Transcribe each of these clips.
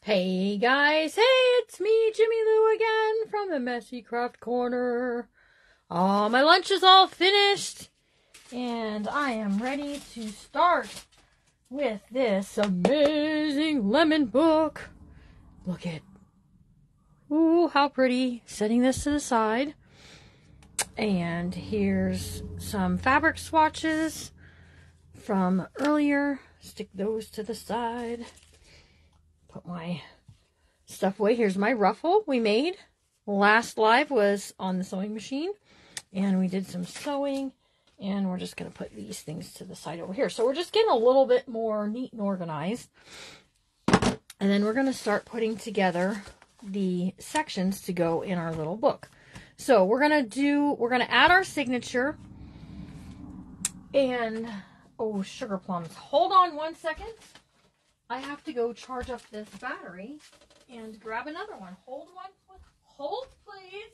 Hey guys, hey, it's me, Jimmy Lou again from the Messy Craft Corner. My lunch is all finished and I am ready to start with this amazing lemon book. Look at, ooh, how pretty. Setting this to the side. And here's some fabric swatches from earlier. Stick those to the side. Put my stuff away. Here's my ruffle we made. Last live was on the sewing machine. And we did some sewing. And we're just going to put these things to the side over here. So we're just getting a little bit more neat and organized. And then we're going to start putting together the sections to go in our little book. So we're going to add our signature. And, oh, sugar plums. Hold on one second. I have to go charge up this battery and grab another one. Hold, please.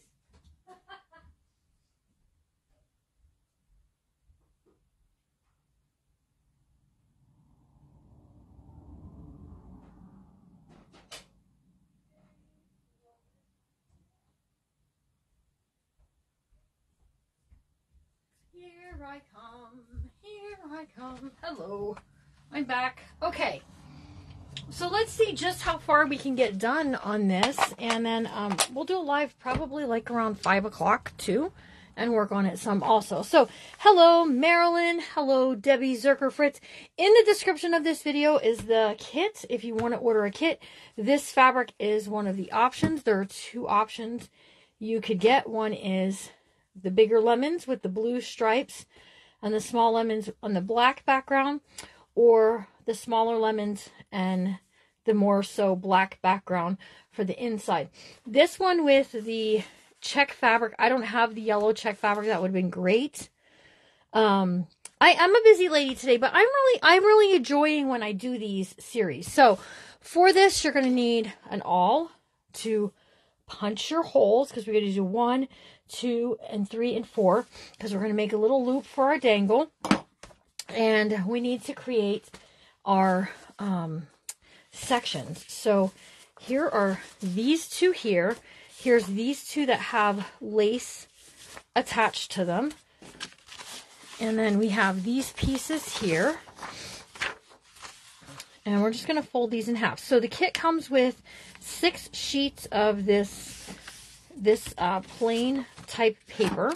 Here I come. Hello. I'm back. Okay. So let's see just how far we can get done on this, and then we'll do a live probably like around 5 o'clock too, and work on it some also. So hello Marilyn, hello Debbie Zerker Fritz. In the description of this video is the kit. If you want to order a kit, this fabric is one of the options. There are two options you could get. One is the bigger lemons with the blue stripes and the small lemons on the black background, or the smaller lemons and the more so black background for the inside. This one with the check fabric, I don't have the yellow check fabric. That would have been great. I'm a busy lady today, but I'm really enjoying when I do these series. So for this, you're going to need an awl to punch your holes, because we're going to do 1, 2, and 3, and 4, because we're going to make a little loop for our dangle. And we need to create our sections. So here are these two here. Here's these two that have lace attached to them. And then we have these pieces here. And we're just going to fold these in half. So the kit comes with 6 sheets of this plain type paper.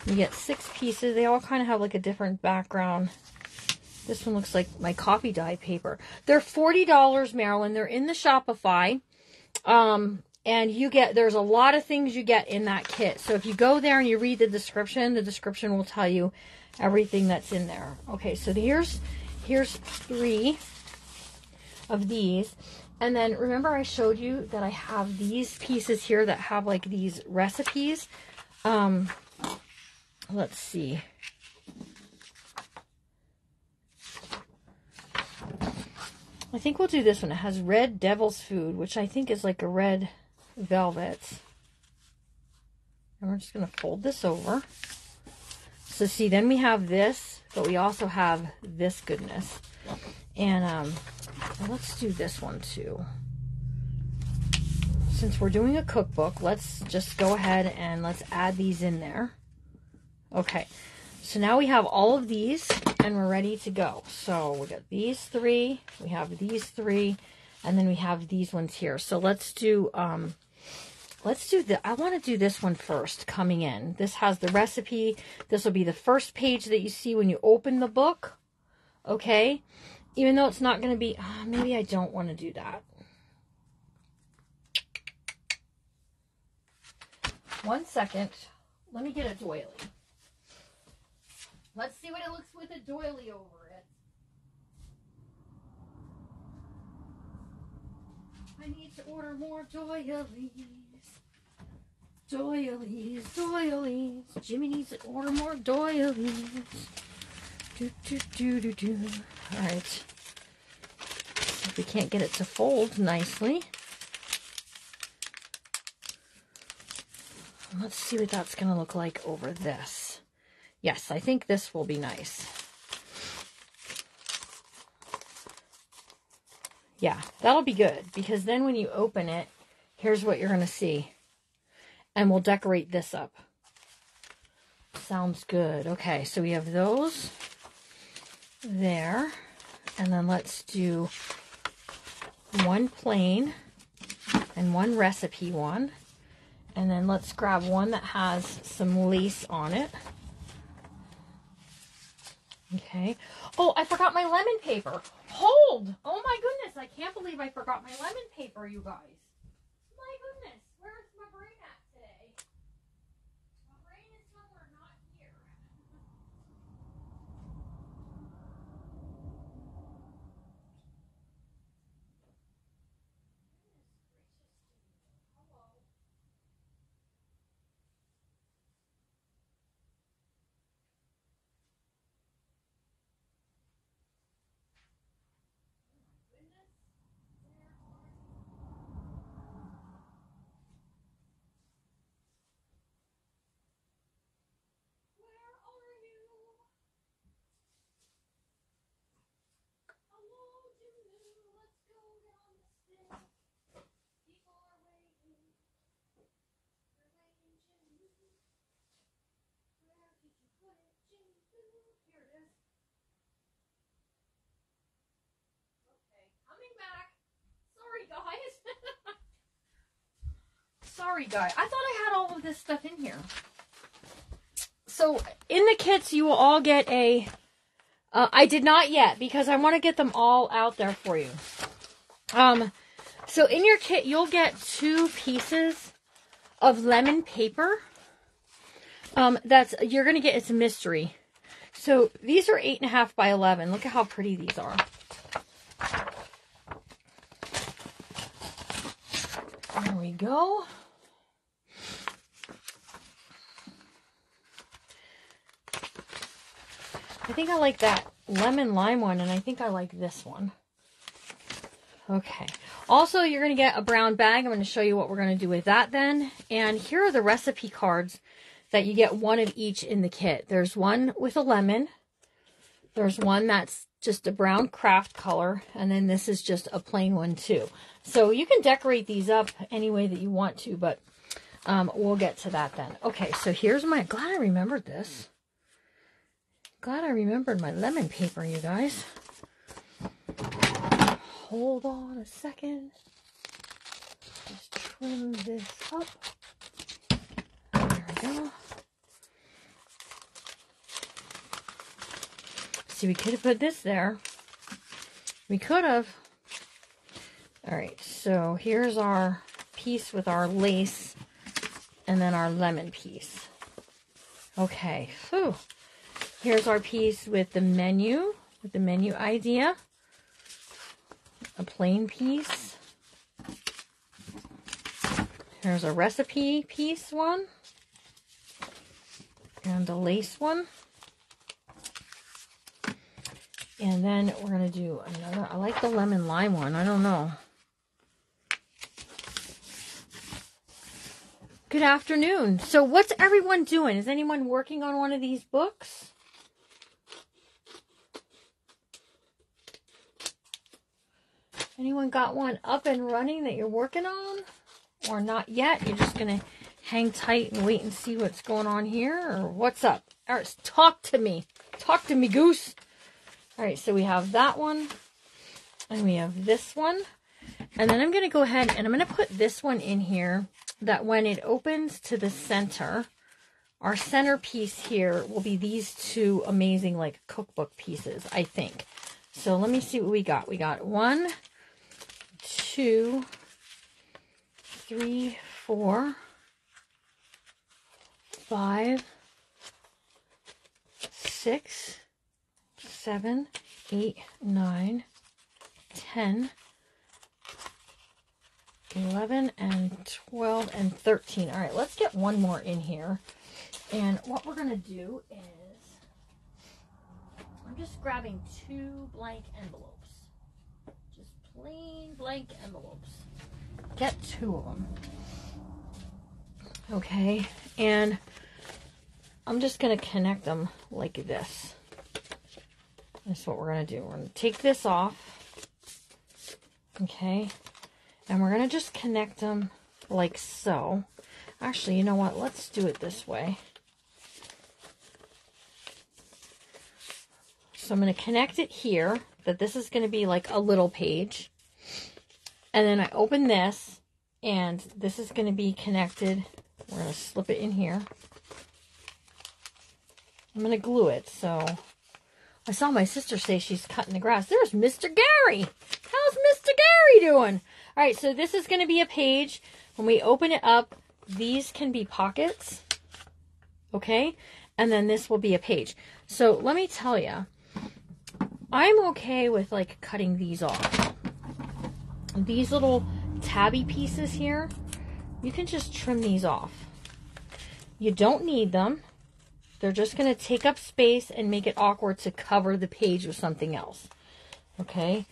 You get 6 pieces. They all kind of have like a different background. This one looks like my coffee dye paper. They're $40, Marilyn. They're in the Shopify. And there's a lot of things you get in that kit. So if you go there and you read the description will tell you everything that's in there. Okay, so here's 3 of these. And then remember I showed you that I have these pieces here that have like these recipes. Let's see. I think we'll do this one. It has red devil's food, which I think is like a red velvet. And we're just going to fold this over. So see, then we have this, but we also have this goodness. And let's do this one too. Since we're doing a cookbook, let's just go ahead and let's add these in there. Okay, so now we have all of these and we're ready to go. So we got these 3, we have these 3, and then we have these ones here. So let's do I want to do this one first coming in. This has the recipe. This will be the first page that you see when you open the book. Okay, even though it's not going to be, maybe I don't want to do that. One second. Let me get a doily. Let's see what it looks with a doily over it. I need to order more doilies. Doilies. Jimmy needs to order more doilies. All right. If we can't get it to fold nicely. Let's see what that's going to look like over this. Yes, I think this will be nice. Yeah, that'll be good, because then when you open it, here's what you're going to see. And we'll decorate this up. Sounds good. Okay, so we have those there. And then let's do one plain and one recipe one. And then let's grab one that has some lace on it. Okay. Oh, I forgot my lemon paper. Hold! Oh my goodness, I can't believe I forgot my lemon paper, you guys. My goodness, where's my brain at today? My brain is somewhere not here. Sorry, guys. I thought I had all of this stuff in here. So, in the kits, you will all get a... I did not yet, because I want to get them all out there for you. So, in your kit, you'll get 2 pieces of lemon paper. You're going to get, it's a mystery. So, these are 8.5 by 11. Look at how pretty these are. There we go. I think I like that lemon lime one, and I think I like this one. Okay. Also, you're going to get a brown bag. I'm going to show you what we're going to do with that then. And here are the recipe cards that you get one of each in the kit. There's one with a lemon. There's one that's just a brown craft color. And then this is just a plain one too. So you can decorate these up any way that you want to, but we'll get to that then. Okay, so here's my... Glad I remembered this. Glad I remembered my lemon paper, you guys. Hold on a second. Just trim this up. There we go. See, we could have put this there. We could have. All right, so here's our piece with our lace and then our lemon piece. Okay, whew. Here's our piece with the menu idea. A plain piece. Here's a recipe piece one. And a lace one. And then we're going to do another. I like the lemon lime one. I don't know. Good afternoon. So what's everyone doing? Is anyone working on one of these books? Anyone got one up and running that you're working on? Or not yet? You're just going to hang tight and wait and see what's going on here? Or what's up? All right, talk to me. Talk to me, goose. All right, so we have that one. And we have this one. And then I'm going to go ahead and I'm going to put this one in here, that when it opens to the center, our centerpiece here will be these 2 amazing like cookbook pieces, I think. So let me see what we got. We got 1, 2, 3, 4, 5, 6, 7, 8, 9, 10, 11, and 12, and 13. All right, let's get one more in here. And what we're going to do is, I'm just grabbing 2 blank envelopes. Just plain blank envelopes. Get 2 of them. Okay, and I'm just going to connect them like this. That's what we're going to do. We're going to take this off. Okay. And we're going to just connect them like so. Actually, you know what? Let's do it this way. So I'm going to connect it here, that this is going to be like a little page. And then I open this, and this is going to be connected. We're going to slip it in here. I'm going to glue it. So I saw my sister say she's cutting the grass. There's Mr. Gary. How's Mr. Gary doing? All right, so this is going to be a page. When we open it up, these can be pockets. Okay? And then this will be a page. So let me tell you, I'm okay with like cutting these off. These little tabby pieces here, you can just trim these off. You don't need them. They're just going to take up space and make it awkward to cover the page with something else. Okay?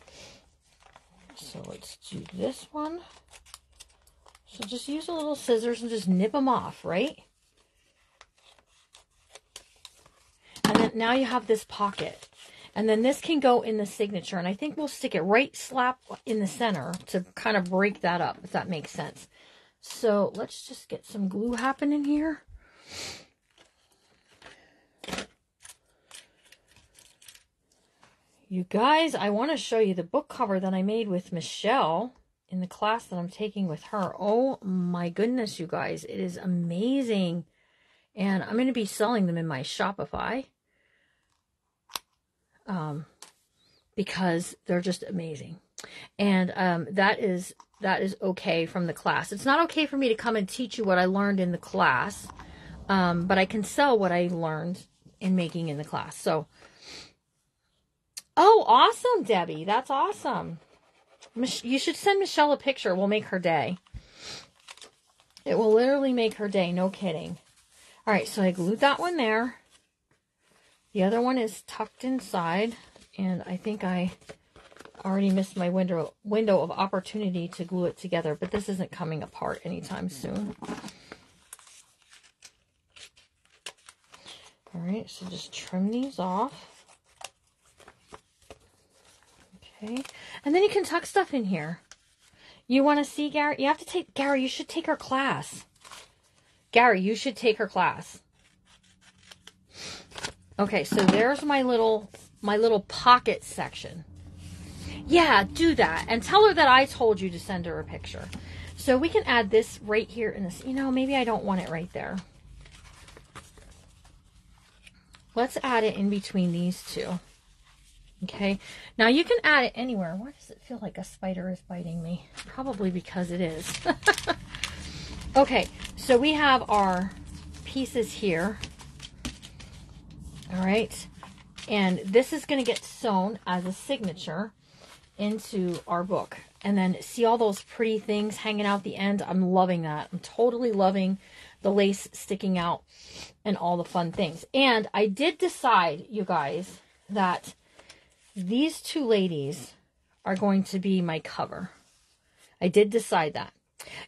So let's do this one. So just use a little scissors and just nip them off, right? And then now you have this pocket. And then this can go in the signature. And I think we'll stick it right slap in the center to kind of break that up, if that makes sense. So let's just get some glue happening here. You guys, I want to show you the book cover that I made with Michelle in the class that I'm taking with her. Oh my goodness, you guys. It is amazing. And I'm going to be selling them in my Shopify. Because they're just amazing. And that is okay from the class. It's not okay for me to come and teach you what I learned in the class. But I can sell what I learned in making in the class. So, oh, awesome, Debbie. That's awesome. You should send Michelle a picture. We'll make her day. It will literally make her day. No kidding. All right, so I glued that one there. The other one is tucked inside. And I think I already missed my window of opportunity to glue it together. But this isn't coming apart anytime soon. All right, so just trim these off. Okay, and then you can tuck stuff in here. You want to see Gary? You have to take Gary. You should take her class. Gary, you should take her class. Okay, so there's my little pocket section. Yeah, do that, and tell her that I told you to send her a picture. So we can add this right here in this. You know, maybe I don't want it right there. Let's add it in between these two. Okay, now you can add it anywhere. Why does it feel like a spider is biting me? Probably because it is. Okay, so we have our pieces here. All right, and this is going to get sewn as a signature into our book. And then see all those pretty things hanging out the end? I'm loving that. I'm totally loving the lace sticking out and all the fun things. And I did decide, you guys, that these two ladies are going to be my cover. I did decide that.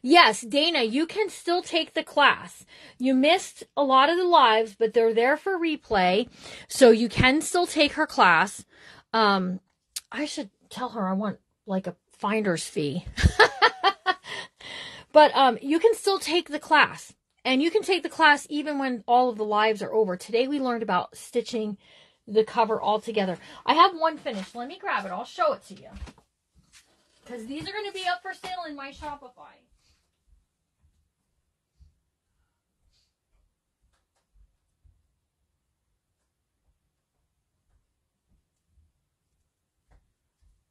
Yes, Dana, you can still take the class. You missed a lot of the lives, but they're there for replay. So you can still take her class. I should tell her I want like a finder's fee. But you can still take the class. And you can take the class even when all of the lives are over. Today we learned about stitching the cover all together. I have one finished. Let me grab it. I'll show it to you. Because these are going to be up for sale in my Shopify.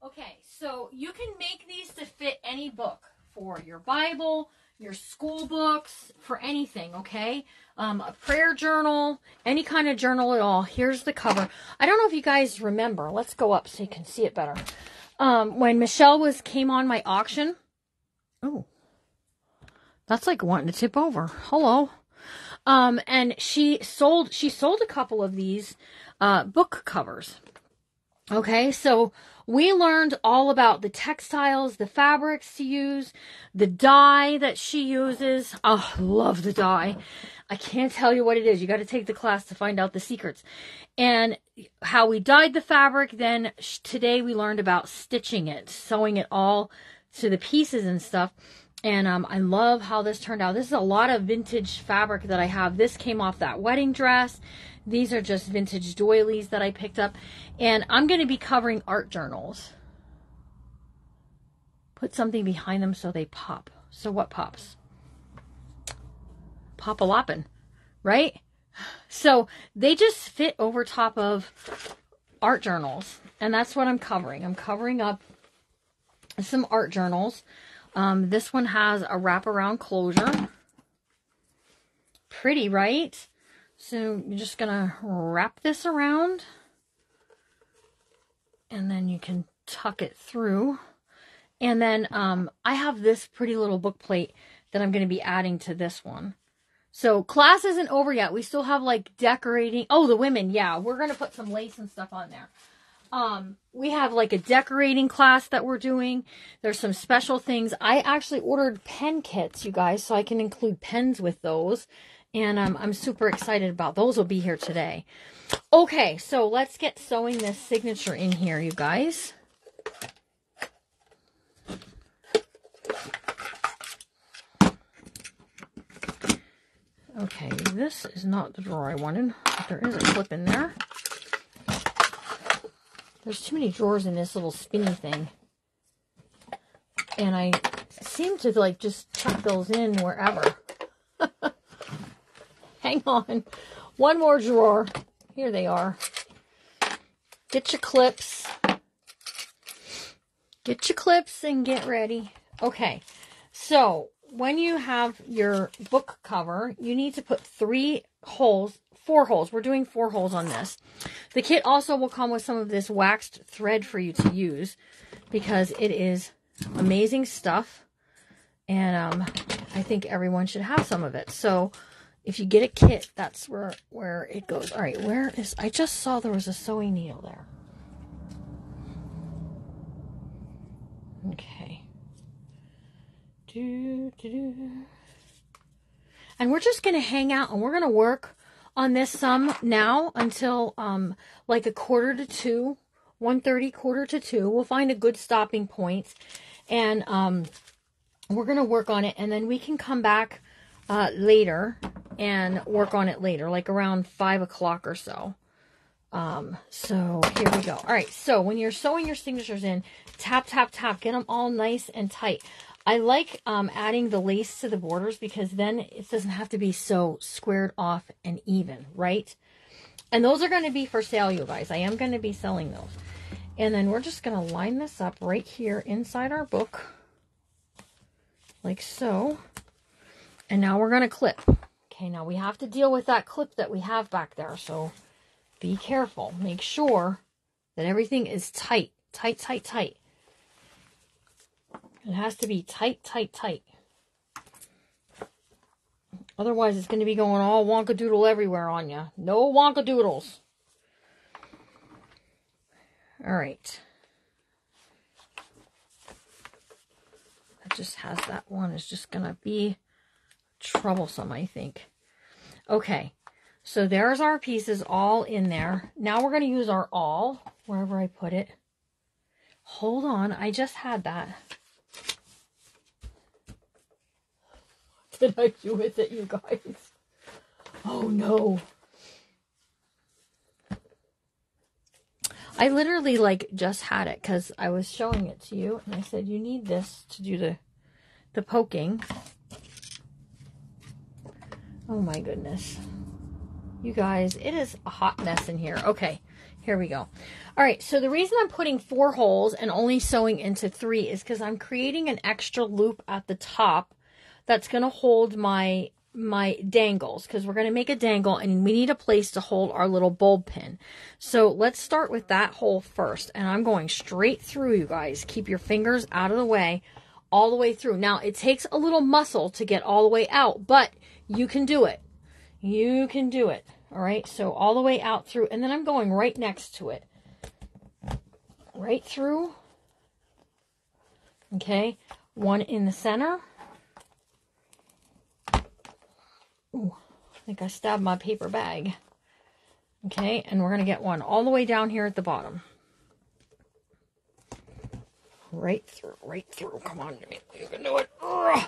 Okay, so you can make these to fit any book for your Bible, your school books, for anything, okay? A prayer journal, any kind of journal at all. Here's the cover. I don't know if you guys remember. Let's go up so you can see it better. When Michelle came on my auction. Oh, that's like wanting to tip over. Hello. And she sold a couple of these book covers. Okay, so We learned all about the textiles, the fabrics to use, the dye that she uses. Oh, love the dye. I can't tell you what it is. You got to take the class to find out the secrets. And how we dyed the fabric. Then today we learned about stitching it, sewing it all to the pieces and stuff. And I love how this turned out. This is a lot of vintage fabric that I have. This came off that wedding dress. These are just vintage doilies that I picked up. And I'm going to be covering art journals. Put something behind them so they pop. So what pops? Pop-a-loppin', right? So they just fit over top of art journals. And that's what I'm covering. I'm covering up some art journals. This one has a wraparound closure. Pretty, right? So you're just going to wrap this around. And then you can tuck it through. And then I have this pretty little book plate that I'm going to be adding to this one. So class isn't over yet. We still have like decorating. Oh, the women. Yeah, we're going to put some lace and stuff on there. We have like a decorating class that we're doing. There's some special things. I actually ordered pen kits, you guys, so I can include pens with those. And I'm super excited about those. Will be here today. Okay, so let's get sewing this signature in here, you guys. Okay, this is not the drawer I wanted, but there is a clip in there. There's too many drawers in this little spinny thing. And I seem to like just chuck those in wherever. Hang on. One more drawer. Here they are. Get your clips. Get your clips and get ready. Okay, so when you have your book cover, you need to put 4 holes. We're doing 4 holes on this. The kit also will come with some of this waxed thread for you to use because it is amazing stuff. And I think everyone should have some of it. So if you get a kit, that's where it goes. All right, where is... I just saw there was a sewing needle there. Okay. And we're just going to hang out and we're going to work on this some now until like 1:45 to 2, 1:30, 1:45. We'll find a good stopping point and we're going to work on it, and then we can come back later and work on it later, like around 5 o'clock or so. So here we go. All right, so when you're sewing your signatures in, tap, tap, tap, get them all nice and tight. I like adding the lace to the borders because then it doesn't have to be so squared off and even, right? And those are going to be for sale, you guys. I am going to be selling those. And then we're just going to line this up right here inside our book, like so. And now we're going to clip. Okay, now we have to deal with that clip that we have back there, so be careful. Make sure that everything is tight, tight, tight, tight. It has to be tight, tight, tight. Otherwise, it's going to be going all wonkadoodle everywhere on you. No wonkadoodles. All right. That just has that one. It's just going to be troublesome, I think. Okay. So there's our pieces all in there. Now we're going to use our awl, wherever I put it. Hold on. I just had that. What did I do with it, you guys? Oh, no. I literally, like, just had it because I was showing it to you. And I said, you need this to do the poking. Oh, my goodness. You guys, it is a hot mess in here. Okay, here we go. All right, so the reason I'm putting 4 holes and only sewing into 3 is because I'm creating an extra loop at the top that's going to hold my dangles, because we're going to make a dangle and we need a place to hold our little bulb pin. So let's start with that hole first, and I'm going straight through, you guys. Keep your fingers out of the way all the way through. Now, it takes a little muscle to get all the way out, but you can do it. You can do it. All right, so all the way out through, and then I'm going right next to it. right through. Okay, one in the center. Ooh, I think I stabbed my paper bag. Okay, and we're going to get one all the way down here at the bottom. Right through, right through. Come on, Jimmy. You can do it. Urgh.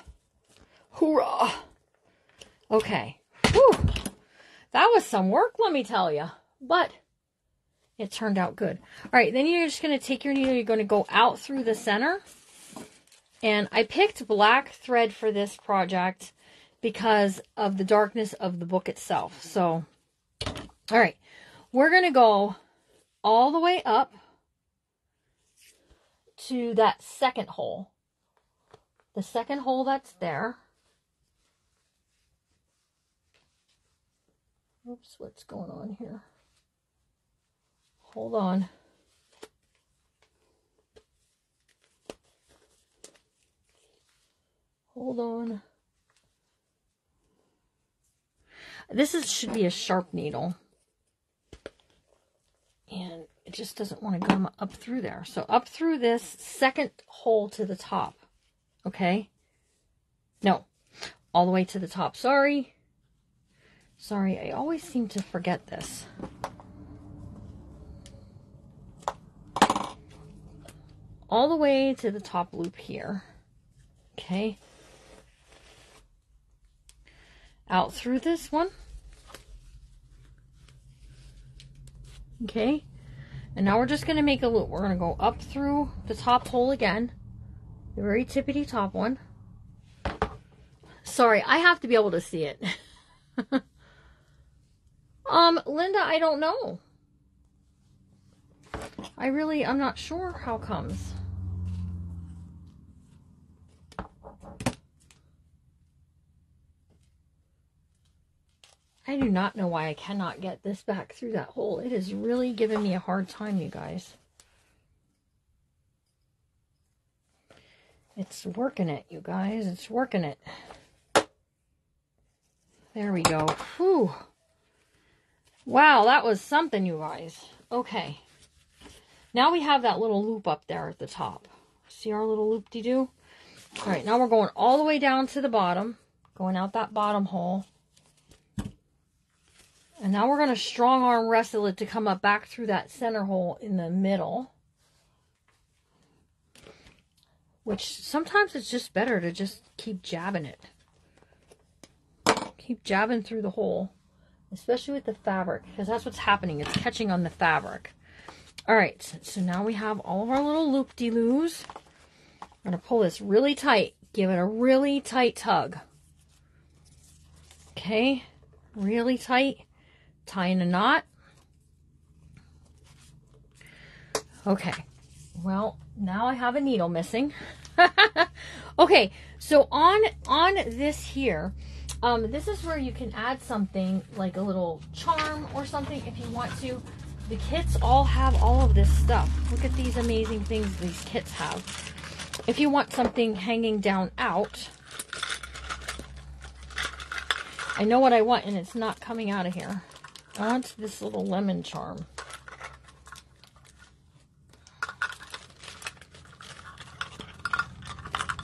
Hoorah. Okay. Whew. That was some work, let me tell you. But it turned out good. All right, then you're just going to take your needle. You're going to go out through the center. And I picked black thread for this project because of the darkness of the book itself. So, all right. We're going to go all the way up to that second hole. The second hole that's there. Oops, what's going on here? Hold on. Hold on. Should be a sharp needle. And it just doesn't want to come up through there. So up through this second hole to the top. Okay? No. All the way to the top. Sorry. Sorry, I always seem to forget this. All the way to the top loop here. Okay. Out through this one. Okay. And now we're just going to make a loop. We're going to go up through the top hole again. The very tippity top one. Sorry, I have to be able to see it. Linda, I don't know. I'm not sure how comes. I do not know why I cannot get this back through that hole. It is really giving me a hard time, you guys. It's working it, you guys. It's working it. There we go. Whew. Wow, that was something, you guys. Okay. Now we have that little loop up there at the top. See our little loop-de-doo? All right, now we're going all the way down to the bottom. Going out that bottom hole. And now we're going to strong arm wrestle it to come up back through that center hole in the middle. Which sometimes it's just better to just keep jabbing it. Keep jabbing through the hole. Especially with the fabric. Because that's what's happening. It's catching on the fabric. Alright. So now we have all of our little loop-de-loos. I'm going to pull this really tight. Give it a really tight tug. Okay. Really tight. Tying a knot. Okay. Well, now I have a needle missing. Okay, so on this here, this is where you can add something like a little charm or something if you want to. The kits all have all of this stuff. Look at these amazing things these kits have. If you want something hanging down out, I know what I want and it's not coming out of here. I want this little lemon charm.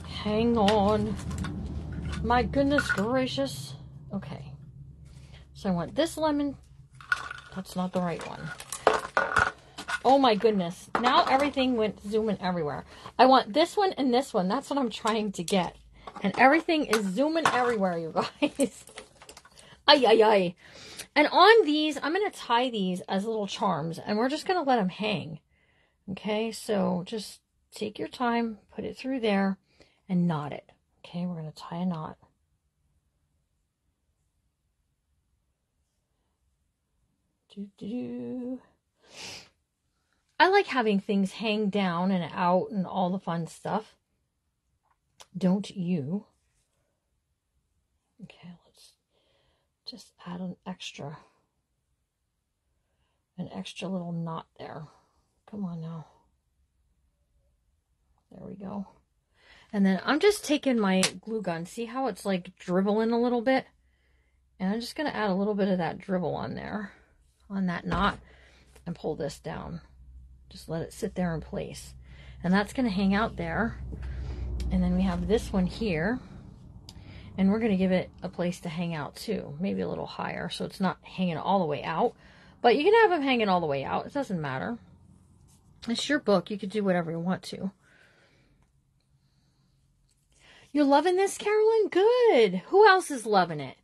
Hang on. My goodness gracious. Okay. So I want this lemon. That's not the right one. Oh my goodness. Now everything went zooming everywhere. I want this one and this one. That's what I'm trying to get. And everything is zooming everywhere, you guys. Ay, ay, ay. And on these, I'm going to tie these as little charms. And we're just going to let them hang. Okay, so just take your time. Put it through there. And knot it. Okay, we're going to tie a knot. I like having things hang down and out and all the fun stuff. Don't you? Okay, let's just add an extra little knot there. Come on now. There we go. And then I'm just taking my glue gun. See how it's like dribbling a little bit? And I'm just going to add a little bit of that dribble on there, on that knot, and pull this down. Just let it sit there in place. And that's going to hang out there. And then we have this one here. And we're going to give it a place to hang out too. Maybe a little higher so it's not hanging all the way out. But you can have them hanging all the way out. It doesn't matter. It's your book. You could do whatever you want to. You're loving this, Carolyn? Good. Who else is loving it?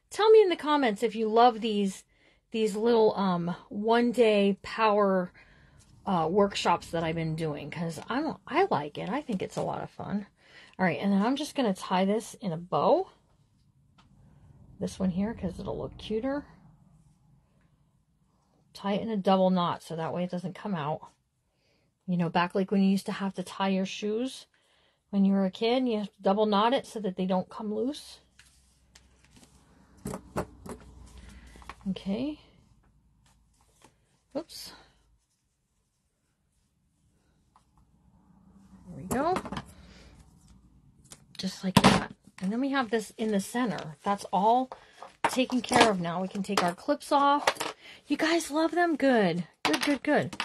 Tell me in the comments if you love these little one-day power workshops that I've been doing, because I like it. I think it's a lot of fun. All right, and then I'm just going to tie this in a bow. This one here, because it'll look cuter. Tie it in a double knot so that way it doesn't come out. You know, back like when you used to have to tie your shoes when you were a kid, you have to double knot it so that they don't come loose. Okay. Oops. There we go. Just like that. And then we have this in the center. That's all taken care of now. We can take our clips off. You guys love them? Good. Good, good, good.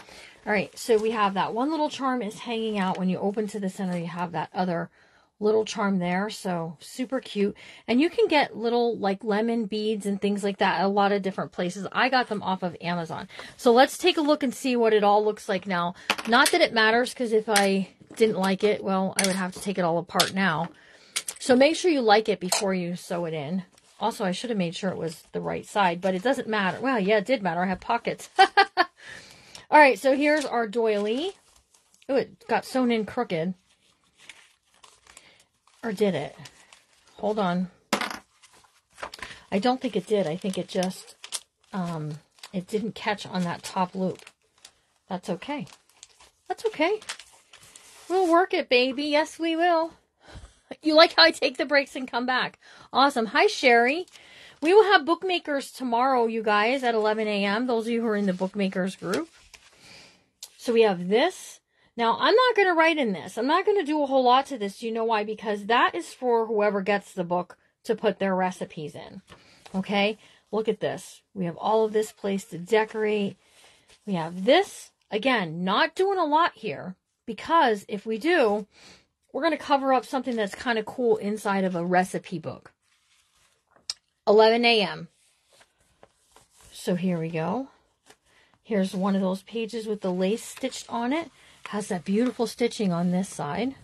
All right, so we have that one little charm is hanging out. When you open to the center, you have that other little charm there. So super cute. And you can get little like lemon beads and things like that at a lot of different places. I got them off of Amazon. So let's take a look and see what it all looks like now. Not that it matters, because if I didn't like it, well, I would have to take it all apart now. So make sure you like it before you sew it in. Also, I should have made sure it was the right side, but it doesn't matter. Well, yeah, it did matter. I have pockets. All right, so here's our doily. Oh, it got sewn in crooked. Or did it? Hold on. I don't think it did. I think it just, it didn't catch on that top loop. That's okay. That's okay. We'll work it, baby. Yes, we will. You like how I take the breaks and come back. Awesome. Hi, Sherry. We will have bookmakers tomorrow, you guys, at 11 a.m. Those of you who are in the bookmakers group. So we have this. Now, I'm not going to write in this. I'm not going to do a whole lot to this. Do you know why? Because that is for whoever gets the book to put their recipes in. Okay? Look at this. We have all of this place to decorate. We have this. Again, not doing a lot here. Because if we do, we're going to cover up something that's kind of cool inside of a recipe book. 11 a.m. So here we go. Here's one of those pages with the lace stitched on it. Has that beautiful stitching on this side.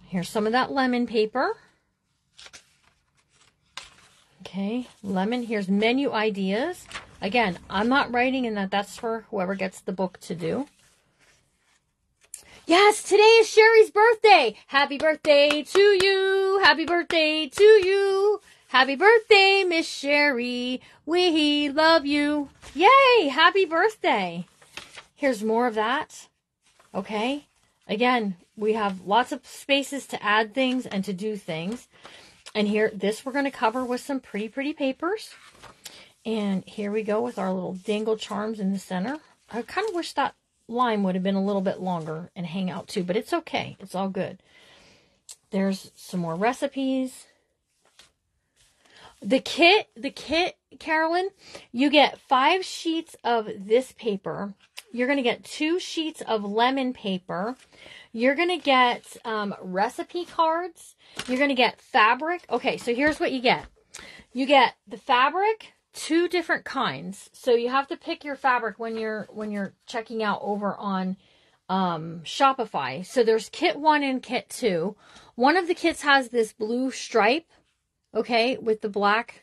Here's some of that lemon paper. Okay, lemon. Here's menu ideas. Again, I'm not writing in that. That's for whoever gets the book to do. Yes, today is Sherry's birthday. Happy birthday to you. Happy birthday to you. Happy birthday, Miss Sherry. We love you. Yay, happy birthday. Here's more of that. Okay. Again, we have lots of spaces to add things and to do things. And here, this we're going to cover with some pretty, pretty papers. And here we go with our little dangle charms in the center. I kind of wish that line would have been a little bit longer and hang out too, but it's okay. It's all good. There's some more recipes. The kit, Carolyn, you get 5 sheets of this paper. You're going to get 2 sheets of lemon paper. You're going to get recipe cards. You're going to get fabric. Okay, so here's what you get. You get the fabric, 2 different kinds. So you have to pick your fabric when you're checking out over on Shopify. So there's kit 1 and kit 2. One of the kits has this blue stripe, okay, with the black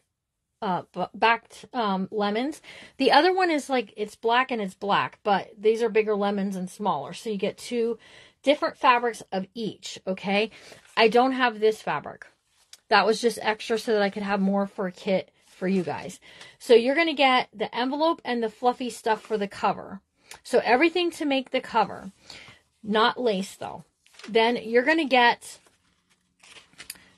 backed lemons. The other one is like, it's black and it's black, but these are bigger lemons and smaller. So you get 2 different fabrics of each, okay? I don't have this fabric. That was just extra so that I could have more for a kit for you guys. So you're going to get the envelope and the fluffy stuff for the cover. So everything to make the cover. Not lace though. Then you're going to get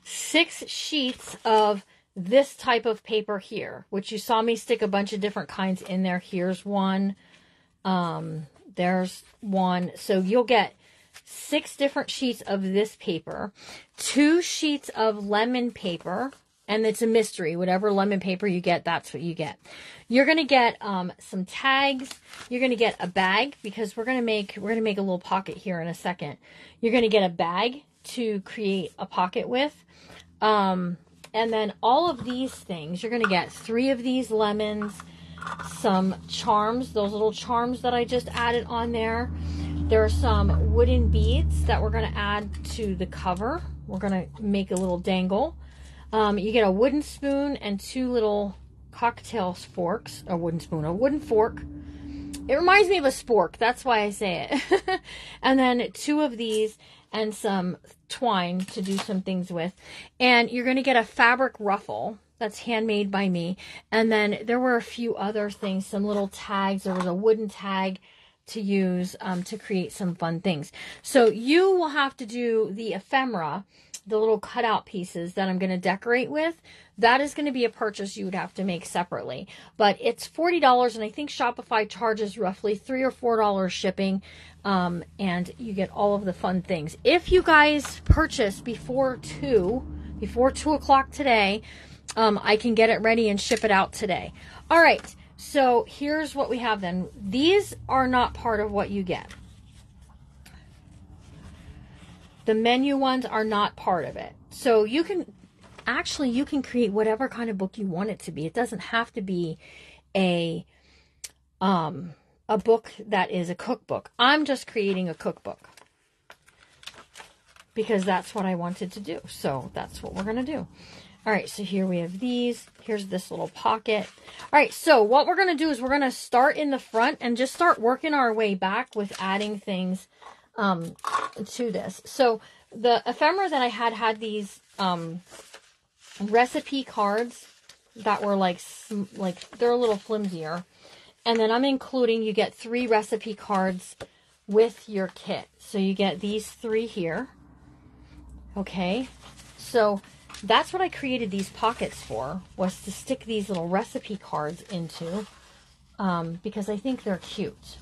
6 sheets of this type of paper here, which you saw me stick a bunch of different kinds in there. Here's one. There's one. So you'll get 6 different sheets of this paper, 2 sheets of lemon paper. And it's a mystery. Whatever lemon paper you get, that's what you get. You're going to get some tags. You're going to get a bag because we're going to make a little pocket here in a second. You're going to get a bag to create a pocket with. And then all of these things, you're going to get 3 of these lemons, some charms, those little charms that I just added on there. There are some wooden beads that we're going to add to the cover. We're going to make a little dangle. You get a wooden spoon and 2 little cocktail forks. A wooden spoon, a wooden fork. It reminds me of a spork. That's why I say it. And then 2 of these and some twine to do some things with. And you're going to get a fabric ruffle that's handmade by me. And then there were a few other things, some little tags. There was a wooden tag to use to create some fun things. So you will have to do the ephemera, the little cutout pieces that I'm going to decorate with. That is going to be a purchase you would have to make separately. But it's $40, and I think Shopify charges roughly $3 or $4 shipping, and you get all of the fun things. If you guys purchase before 2 o'clock today, I can get it ready and ship it out today. All right, so here's what we have then. These are not part of what you get. The menu ones are not part of it. So you can create whatever kind of book you want it to be. It doesn't have to be a book that is a cookbook. I'm just creating a cookbook because that's what I wanted to do. So that's what we're going to do. All right, so here we have these. Here's this little pocket. All right, so what we're going to do is we're going to start in the front and just start working our way back with adding things to this. So the ephemera that I had these recipe cards that were like they're a little flimsier. And then I'm including, you get 3 recipe cards with your kit. So you get these 3 here. Okay, so that's what I created these pockets for, was to stick these little recipe cards into, because I think they're cute.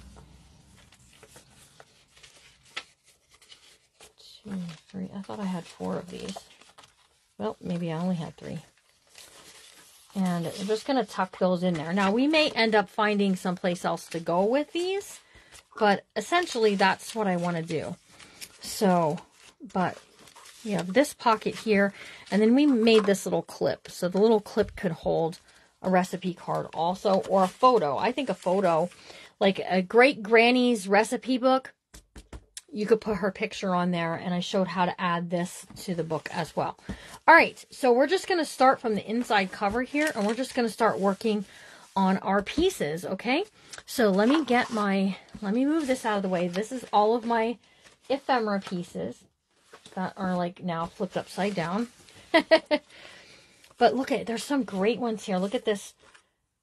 2, 3, I thought I had 4 of these. Well, maybe I only had 3. And we're just going to tuck those in there. Now, we may end up finding someplace else to go with these, but essentially that's what I want to do. So, but we have this pocket here, and then we made this little clip. So the little clip could hold a recipe card also, or a photo. I think a photo, like a great granny's recipe book, you could put her picture on there, and I showed how to add this to the book as well. All right, so we're just going to start from the inside cover here, and we're just going to start working on our pieces, okay? So let me move this out of the way. This is all of my ephemera pieces that are like now flipped upside down. But look at, there's some great ones here. Look at this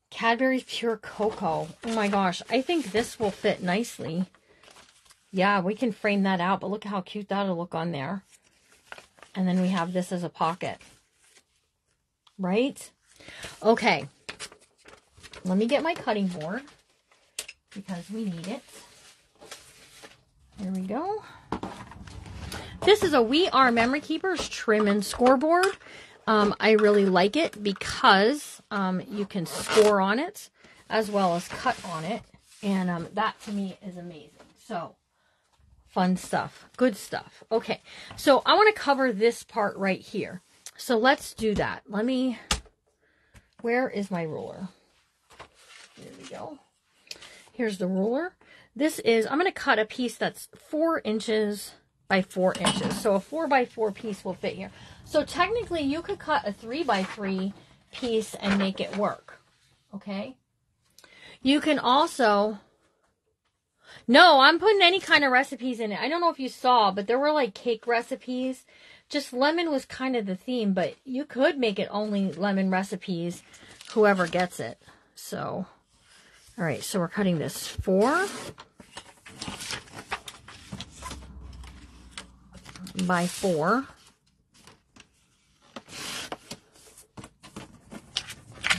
Cadbury's Pure Cocoa. Oh my gosh, I think this will fit nicely. Yeah, we can frame that out, but look how cute that'll look on there. And then we have this as a pocket. Right? Okay. Let me get my cutting board because we need it. There we go. This is a We Are Memory Keepers trim and scoreboard. I really like it because you can score on it as well as cut on it. And that to me is amazing. So, fun stuff. Good stuff. Okay, so I want to cover this part right here. So let's do that. Where is my ruler? Here we go. Here's the ruler. This is, I'm going to cut a piece that's 4 inches by 4 inches. So a 4 by 4 piece will fit here. So technically you could cut a 3 by 3 piece and make it work. Okay. You can also, no, I'm putting any kind of recipes in it. I don't know if you saw, but there were like cake recipes. Just lemon was kind of the theme, but you could make it only lemon recipes, whoever gets it. So, all right, so we're cutting this 4 by 4.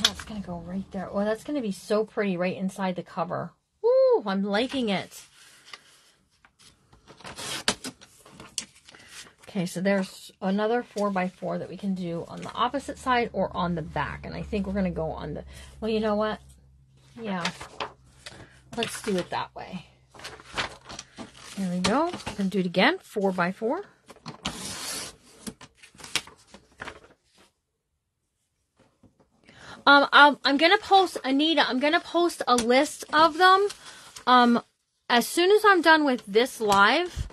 That's going to go right there. Oh, that's going to be so pretty right inside the cover. Ooh, I'm liking it. Okay, so there's another 4x4 that we can do on the opposite side or on the back. And I think we're going to go on the, well, you know what? Yeah, let's do it that way. There we go. I'm going to do it again, 4x4. I'm going to post, Anita, I'm going to post a list of them as soon as I'm done with this live.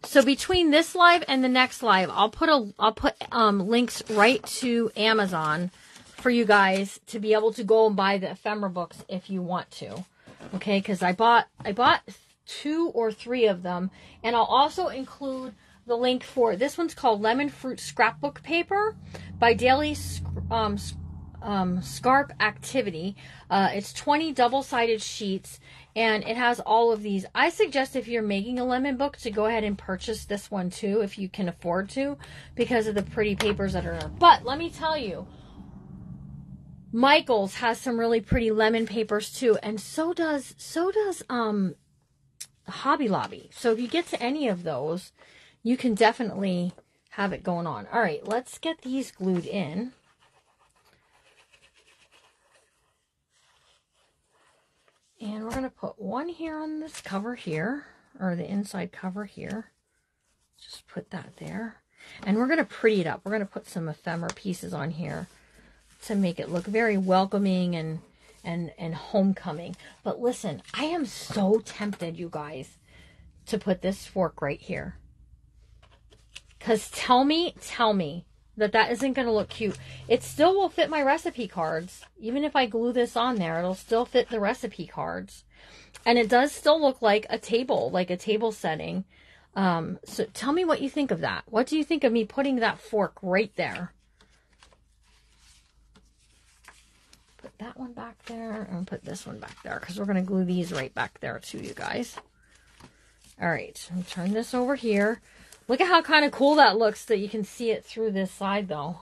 So between this live and the next live, I'll put links right to Amazon for you guys to be able to go and buy the ephemera books if you want to. Okay, because I bought 2 or 3 of them, and I'll also include the link for this one's called Lemon Fruit Scrapbook Paper by Daily Scarp Activity. It's 20 double-sided sheets, and it has all of these. I suggest if you're making a lemon book to go ahead and purchase this one too, if you can afford to, because of the pretty papers that are in there. But let me tell you, Michaels has some really pretty lemon papers too, and so does Hobby Lobby. So if you get to any of those, you can definitely have it going on. All right, let's get these glued in. And we're going to put one here on this cover here, or the inside cover here. Just put that there. And we're going to pretty it up. We're going to put some ephemera pieces on here to make it look very welcoming and homecoming. But listen, I am so tempted, you guys, to put this fork right here. Because tell me that isn't going to look cute. It still will fit my recipe cards. Even if I glue this on there, it'll still fit the recipe cards. And it does still look like a table setting. So tell me what you think of that. What do you think of me putting that fork right there? Put that one back there and put this one back there, because we're going to glue these right back there too, you guys. All right, I'll turn this over here. Look at how kind of cool that looks that you can see it through this side though.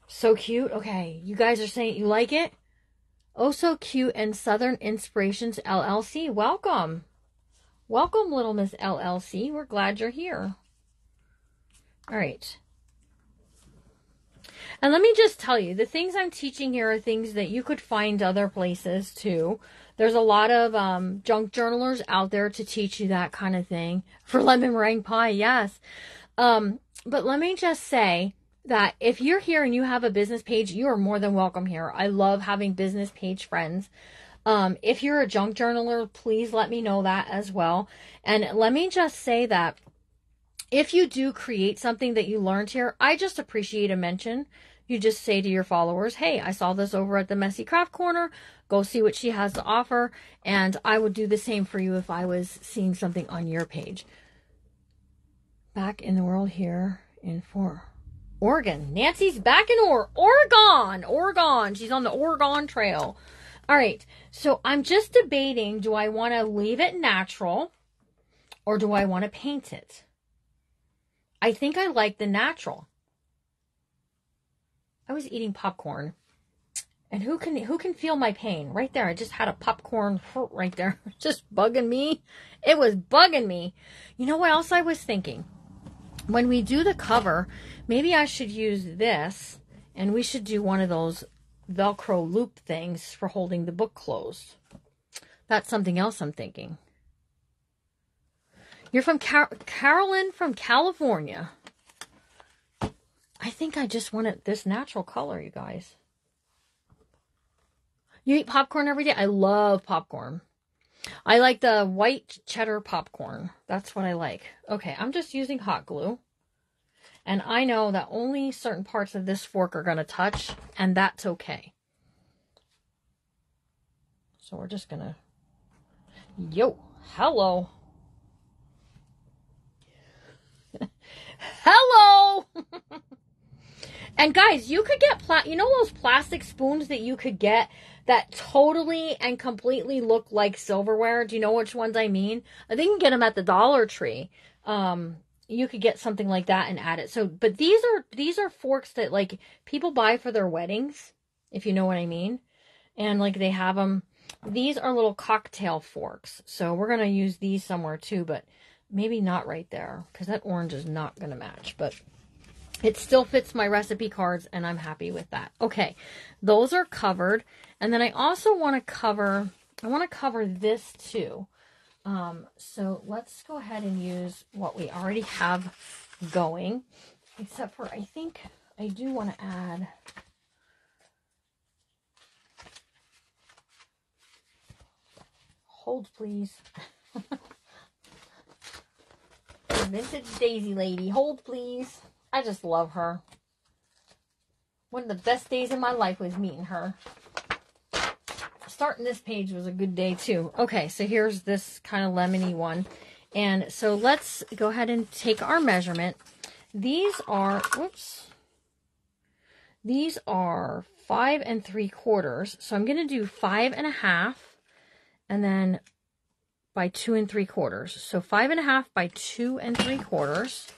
So cute. Okay, you guys are saying you like it? Oh, so cute. And Southern Inspirations LLC. Welcome. Welcome, little Miss LLC. We're glad you're here. All right. And let me just tell you, the things I'm teaching here are things that you could find other places too. There's a lot of junk journalers out there to teach you that kind of thing. For lemon meringue pie, yes. But let me just say that if you're here and you have a business page, you are more than welcome here. I love having business page friends. If you're a junk journaler, please let me know that as well. And let me just say that if you do create something that you learned here, I just appreciate a mention. You just say to your followers, hey, I saw this over at the Messy Craft Corner. Go see what she has to offer. And I would do the same for you if I was seeing something on your page. Back in the world here in Oregon. Nancy's back in Oregon. She's on the Oregon Trail. All right. So I'm just debating, do I want to leave it natural or do I want to paint it? I think I like the natural. I was eating popcorn. And who can feel my pain? Right there. I just had a popcorn right there. Just bugging me. It was bugging me. You know what else I was thinking? When we do the cover, maybe I should use this. And we should do one of those Velcro loop things for holding the book closed. That's something else I'm thinking. You're from Carolyn from California. I think I just wanted this natural color, you guys. You eat popcorn every day? I love popcorn. I like the white cheddar popcorn. That's what I like. Okay, I'm just using hot glue. And I know that only certain parts of this fork are going to touch, and that's okay. So we're just going to... Hello. Hello! And guys, you could get, you know those plastic spoons that you could get that totally and completely look like silverware? Do you know which ones I mean? I think you can get them at the Dollar Tree. You could get something like that and add it. So, but these are forks that like people buy for their weddings, if you know what I mean. And like they have them, these are little cocktail forks. So we're going to use these somewhere too, but maybe not right there because that orange is not going to match. But it still fits my recipe cards and I'm happy with that. Okay, those are covered. And then I also want to cover, this too. So let's go ahead and use what we already have going. Except for, I think I do want to add... Hold, please. Vintage Daisy lady. Hold, please. I just love her. One of the best days in my life was meeting her. Starting this page was a good day, too. Okay, so here's this kind of lemony one. And so let's go ahead and take our measurement. These are, whoops. These are 5 3/4. So I'm going to do 5 1/2. And then by 2 3/4. So 5 1/2 by 2 3/4.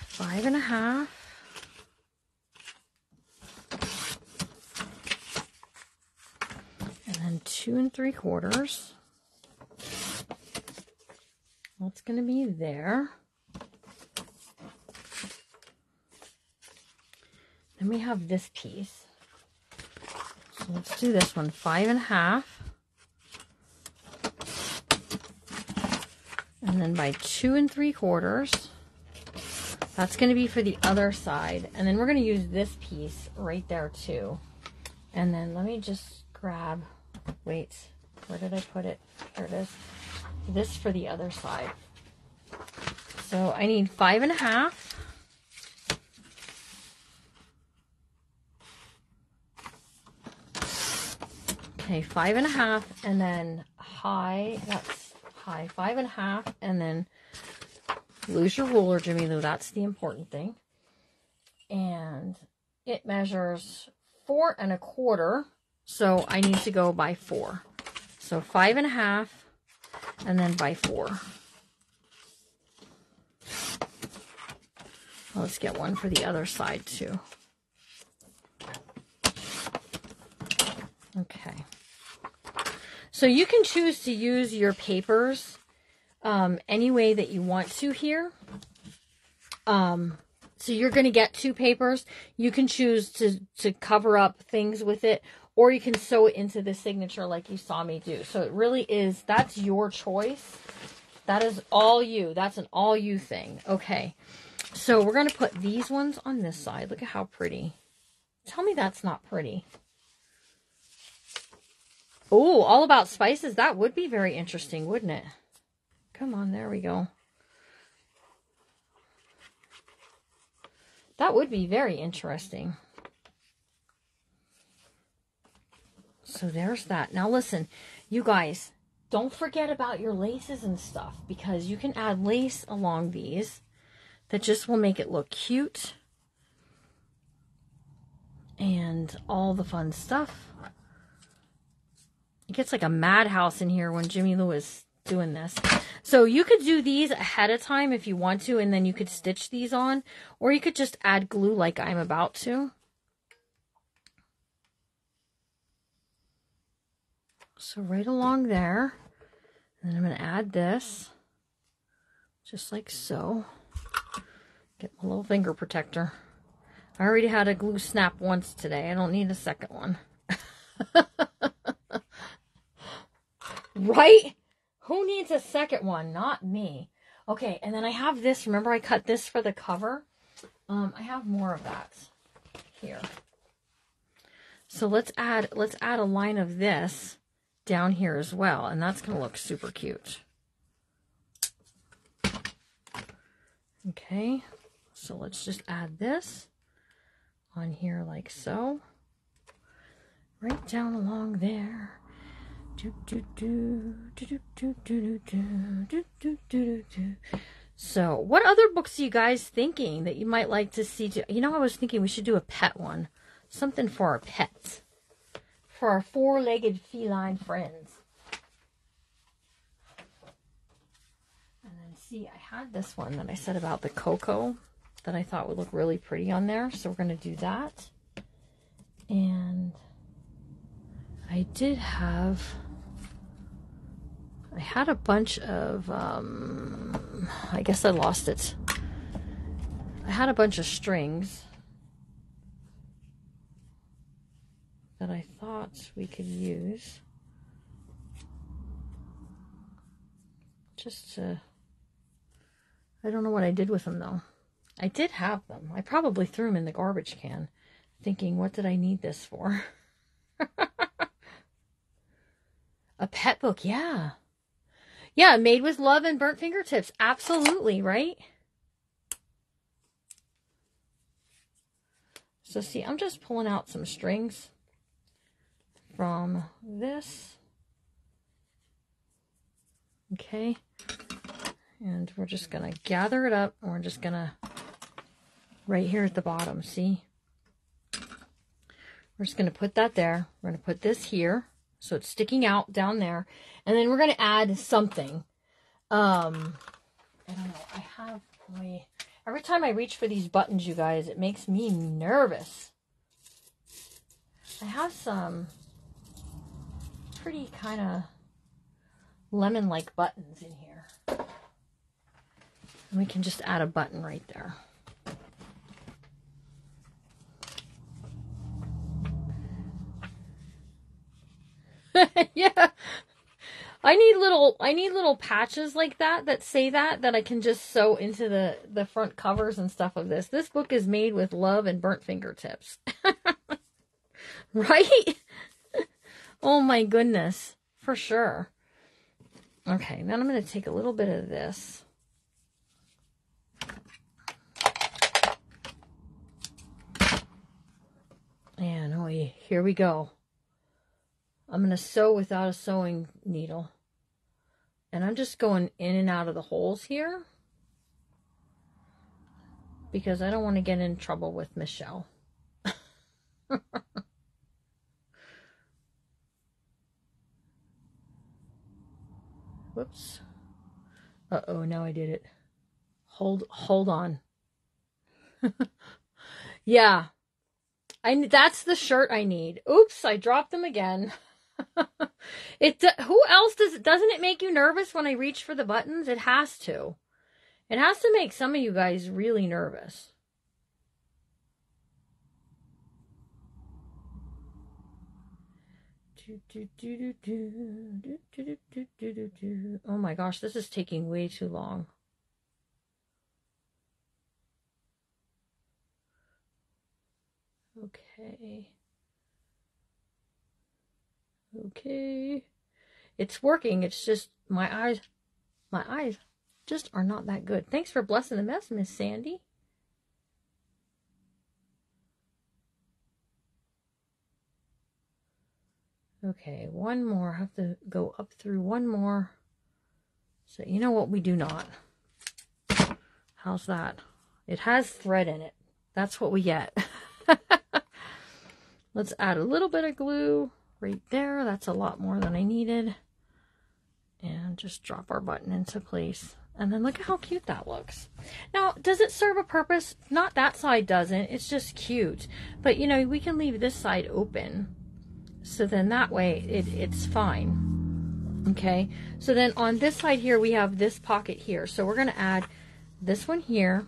Five and a half. And then 2 3/4. That's going to be there. Then we have this piece. So let's do this one. 5 1/2. And then by 2 3/4. That's going to be for the other side. And then we're going to use this piece right there too. And then let me just grab, wait, where did I put it? There it is. This for the other side. So I need 5 1/2. Okay, 5 1/2, and then high, that's high, 5 1/2, and then lose your ruler, Jimmy Lou, that's the important thing. And it measures 4 1/4, so I need to go by 4. So 5 1/2, and then by 4. Let's get one for the other side too. Okay. So you can choose to use your papers any way that you want to here. So you're going to get 2 papers. You can choose to cover up things with it, or you can sew it into the signature like you saw me do. So it really is, that's your choice. That is all you. That's an all you thing. Okay. So we're going to put these ones on this side. Look at how pretty. Tell me that's not pretty. Oh, all about spices. That would be very interesting, wouldn't it? Come on, there we go. That would be very interesting. So there's that. Now listen, you guys, don't forget about your laces and stuff, because you can add lace along these that just will make it look cute and all the fun stuff. It gets like a madhouse in here when Jimmy Lou is doing this. So you could do these ahead of time if you want to, and then you could stitch these on, or you could just add glue like I'm about to. So right along there, and then I'm going to add this, just like so. Get my little finger protector. I already had a glue snap once today. I don't need a second one. Right? Who needs a second one? Not me. Okay, and then I have this. Remember I cut this for the cover? I have more of that here. So let's add a line of this down here as well, and that's going to look super cute. Okay, so let's just add this on here like so. Right down along there. So, what other books are you guys thinking that you might like to see? You know, I was thinking we should do a pet one. Something for our pets. For our 4-legged feline friends. And then, see, I had this one that I said about the Coco. that I thought would look really pretty on there. So we're going to do that. And I had a bunch of, I guess I lost it. I had a bunch of strings that I thought we could use just to, I don't know what I did with them though. I did have them. I probably threw them in the garbage can thinking, what did I need this for? A pet book, yeah. Yeah, made with love and burnt fingertips. Absolutely, right? So see, I'm just pulling out some strings from this. Okay. And we're just going to gather it up. And we're just going to, right here at the bottom, see? We're just going to put that there. We're going to put this here. So it's sticking out down there. And then we're going to add something. I don't know. I have my... Every time I reach for these buttons, you guys, it makes me nervous. I have some pretty kind of lemon-like buttons in here. And we can just add a button right there. Yeah. I need little patches like that say that I can just sew into the front covers and stuff of this. This book is made with love and burnt fingertips. Right? Oh my goodness. For sure. Okay, then I'm going to take a little bit of this. And here we go. I'm going to sew without a sewing needle. And I'm just going in and out of the holes here. Because I don't want to get in trouble with Michelle. Whoops. Uh-oh, now I did it. Hold on. Yeah. That's the shirt I need. Oops, I dropped them again. Who else doesn't it make you nervous when I reach for the buttons? It has to. It has to make some of you guys really nervous. Oh my gosh, this is taking way too long. Okay. It's working. It's just my eyes just are not that good. Thanks for blessing the mess, Miss Sandy. Okay, one more. I have to go up through one more. So you know what we do not. How's that? It has thread in it. That's what we get. Let's add a little bit of glue right there. That's a lot more than I needed. And just drop our button into place. And then look at how cute that looks. Now, does it serve a purpose? Not that side doesn't. It's just cute. But, you know, we can leave this side open. So then that way it's fine. Okay. So then on this side here, we have this pocket here. So we're going to add this one here.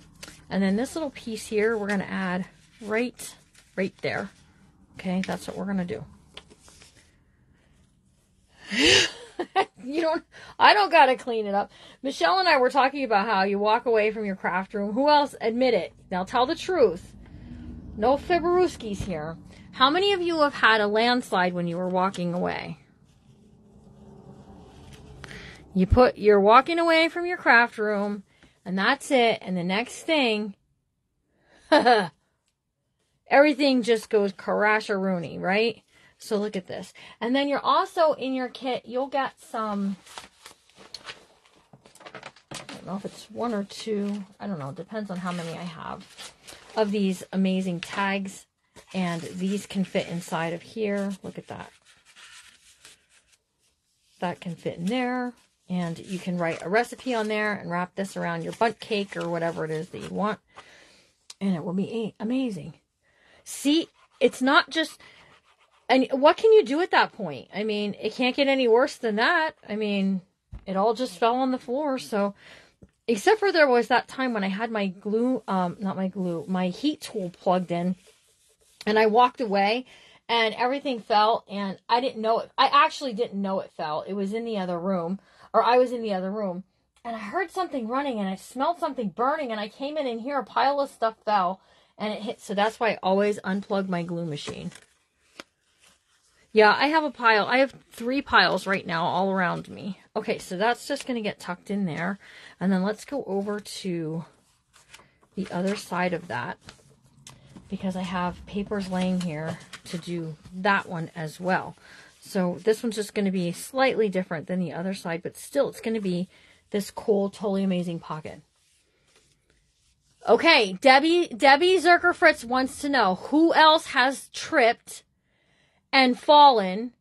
And then this little piece here, we're going to add right there. Okay. That's what we're going to do. I don't got to clean it up. Michelle and I were talking about how you walk away from your craft room. Who else? Admit it. Now tell the truth. No fibberooskies here. How many of you have had a landslide when you were walking away? You're walking away from your craft room and that's it. And the next thing, everything just goes crash-a-rooney, right? So look at this. And then you're also in your kit, you'll get some, I don't know if it's one or two, I don't know, it depends on how many I have, of these amazing tags. And these can fit inside of here. Look at that. That can fit in there. And you can write a recipe on there and wrap this around your bundt cake or whatever it is that you want. And it will be amazing. See, it's not just... And what can you do at that point? I mean, it can't get any worse than that. I mean, it all just fell on the floor. So, except for there was that time when I had my glue, my heat tool plugged in. And I walked away and everything fell. And I didn't know it. I actually didn't know it fell. It was in the other room. Or I was in the other room. And I heard something running and I smelled something burning. And I came in and here a pile of stuff fell. And it hit. So that's why I always unplug my glue machine. Yeah, I have a pile. I have 3 piles right now all around me. Okay, so that's just going to get tucked in there. And then let's go over to the other side of that. Because I have papers laying here to do that one as well. So this one's just going to be slightly different than the other side. But still, it's going to be this cool, totally amazing pocket. Okay, Debbie Zerker Fritz wants to know who else has tripped and fallen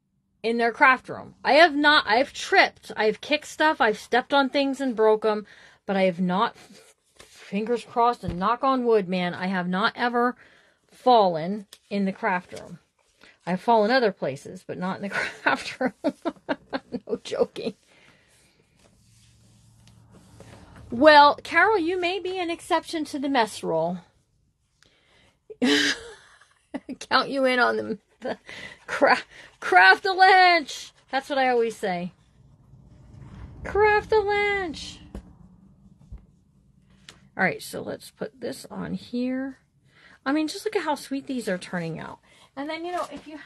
in their craft room. I have not. I've tripped. I've kicked stuff. I've stepped on things and broke them. But I have not, fingers crossed and knock on wood, man, I have not ever fallen in the craft room. I've fallen other places, but not in the craft room. No joking. Well, Carol, you may be an exception to the mess rule. Count you in on the craft a lunch. That's what I always say. Craft a lunch. All right, so let's put this on here. I mean, just look at how sweet these are turning out. And then, you know, if you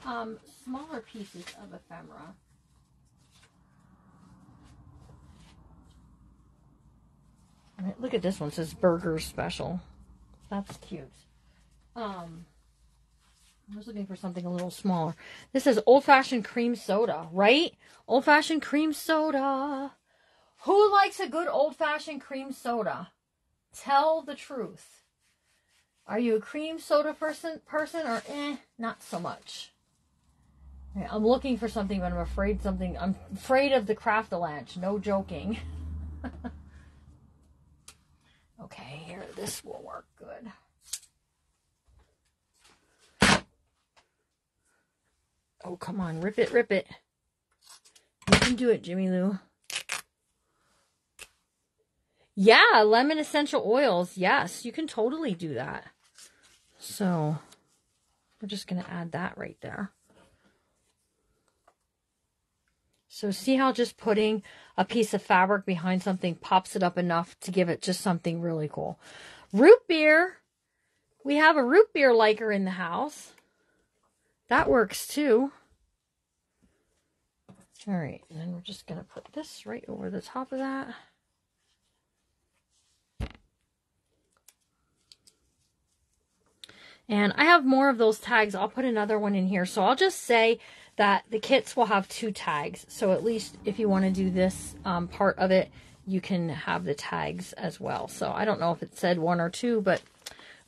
have smaller pieces of ephemera, all right, look at this one. It says Burger Special. That's cute. I was looking for something a little smaller. This says old-fashioned cream soda, right? Old-fashioned cream soda. Who likes a good old-fashioned cream soda? Tell the truth. Are you a cream soda person or not so much? Okay, I'm looking for something, but I'm afraid of the Craft-A-Lanch. No joking. Okay, here, this will work good. Oh, come on. Rip it, rip it. You can do it, Jimmy Lou. Yeah, lemon essential oils. Yes, you can totally do that. So, we're just going to add that right there. So, see how just putting a piece of fabric behind something pops it up enough to give it just something really cool. Root beer. We have a root beer liker in the house. That works too. All right, and then we're just going to put this right over the top of that. And I have more of those tags. I'll put another one in here. So I'll just say that the kits will have 2 tags. So at least if you want to do this part of it, you can have the tags as well. So I don't know if it said 1 or 2, but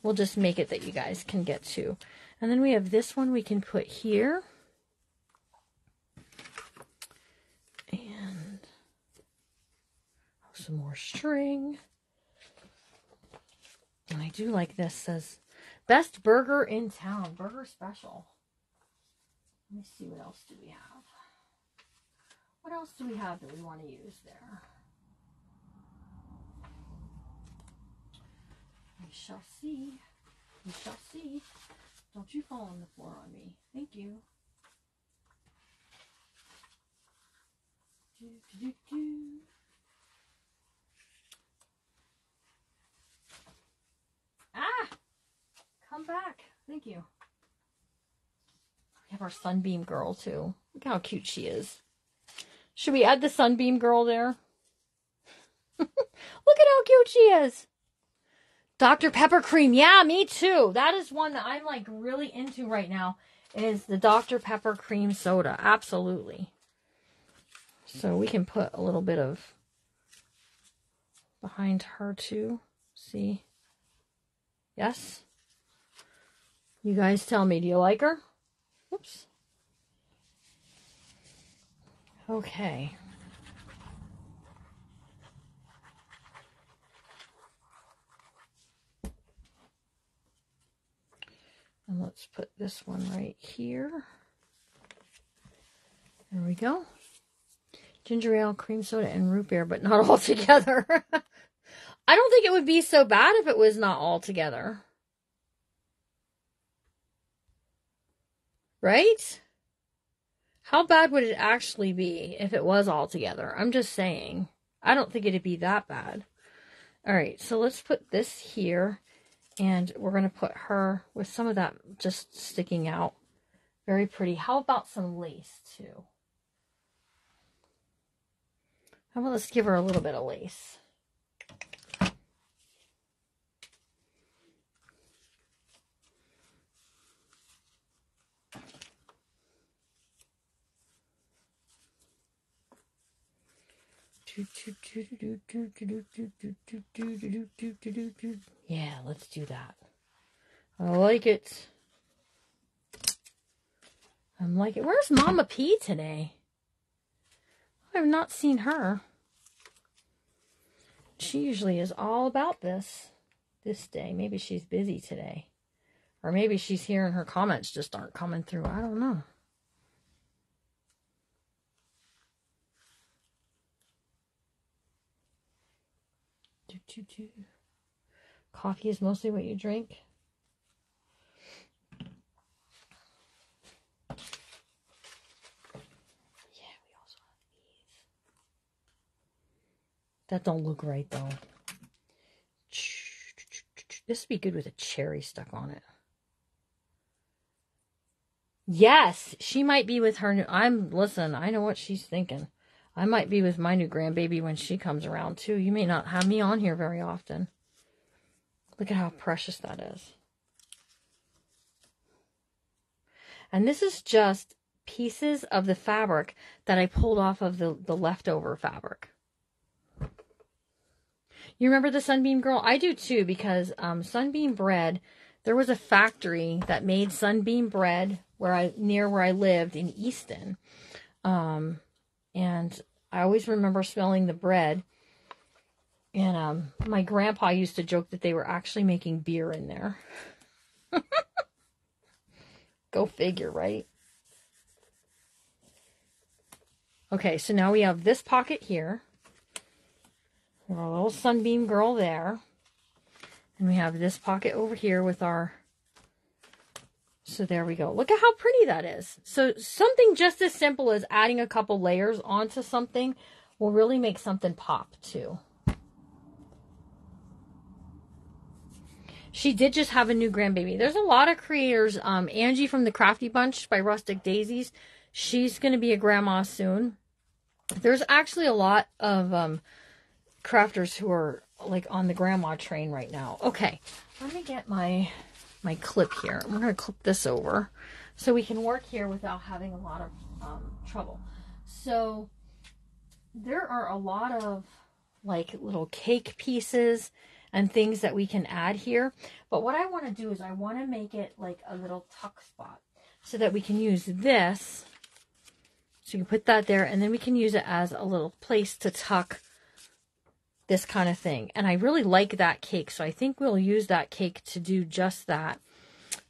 we'll just make it that you guys can get 2. And then we have this one we can put here. And some more string. And I do like this. Says, best burger in town. Burger Special. Let me see, what else do we have? What else do we have that we want to use there? We shall see. We shall see. Don't you fall on the floor on me. Thank you. Do, do, do, do. Ah! Come back. Thank you. We have our Sunbeam Girl, too. Look how cute she is. Should we add the Sunbeam Girl there? Look at how cute she is. Dr. Pepper Cream. Yeah, me too. That is one that I'm like really into right now, is the Dr. Pepper Cream Soda. Absolutely. So we can put a little bit of behind her too. See? Yes? You guys tell me, do you like her? Oops. Okay. this one right here. There we go. Ginger ale, cream soda, and root beer, but not all together. I don't think it would be so bad if it was not all together. Right? How bad would it actually be if it was all together? I'm just saying. I don't think it'd be that bad. All right, so let's put this here, and we're going to put her with some of that just sticking out. Very pretty. How about some lace, too? How about let's give her a little bit of lace? Yeah, let's do that. I like it. I like it. Where's Mama P today? I have not seen her. She usually is all about this day. Maybe she's busy today. Or maybe she's here and her comments just aren't coming through. I don't know. Coffee is mostly what you drink. Yeah, we also have these. That don't look right though. This would be good with a cherry stuck on it. Yes, she might be with her new... Listen, I know what she's thinking. I might be with my new grandbaby when she comes around too. You may not have me on here very often. Look at how precious that is. And this is just pieces of the fabric that I pulled off of the leftover fabric. You remember the Sunbeam Girl? I do too, because Sunbeam bread, there was a factory that made Sunbeam bread near where I lived in Easton. And I always remember smelling the bread. And my grandpa used to joke that they were actually making beer in there. Go figure, right? Okay, so now we have this pocket here. We have our little Sunbeam Girl there. And we have this pocket over here with our... So there we go. Look at how pretty that is. So something just as simple as adding a couple layers onto something will really make something pop too. She did just have a new grandbaby. There's a lot of creators. Angie from the Crafty Bunch by Rustic Daisies. She's going to be a grandma soon. There's actually a lot of crafters who are like on the grandma train right now. Okay, let me get my clip here. We're going to clip this over so we can work here without having a lot of trouble. So there are a lot of like little cake pieces and things that we can add here. But what I want to do is I want to make it like a little tuck spot so that we can use this. So you can put that there, and then we can use it as a little place to tuck this kind of thing. And I really like that cake, so I think we'll use that cake to do just that.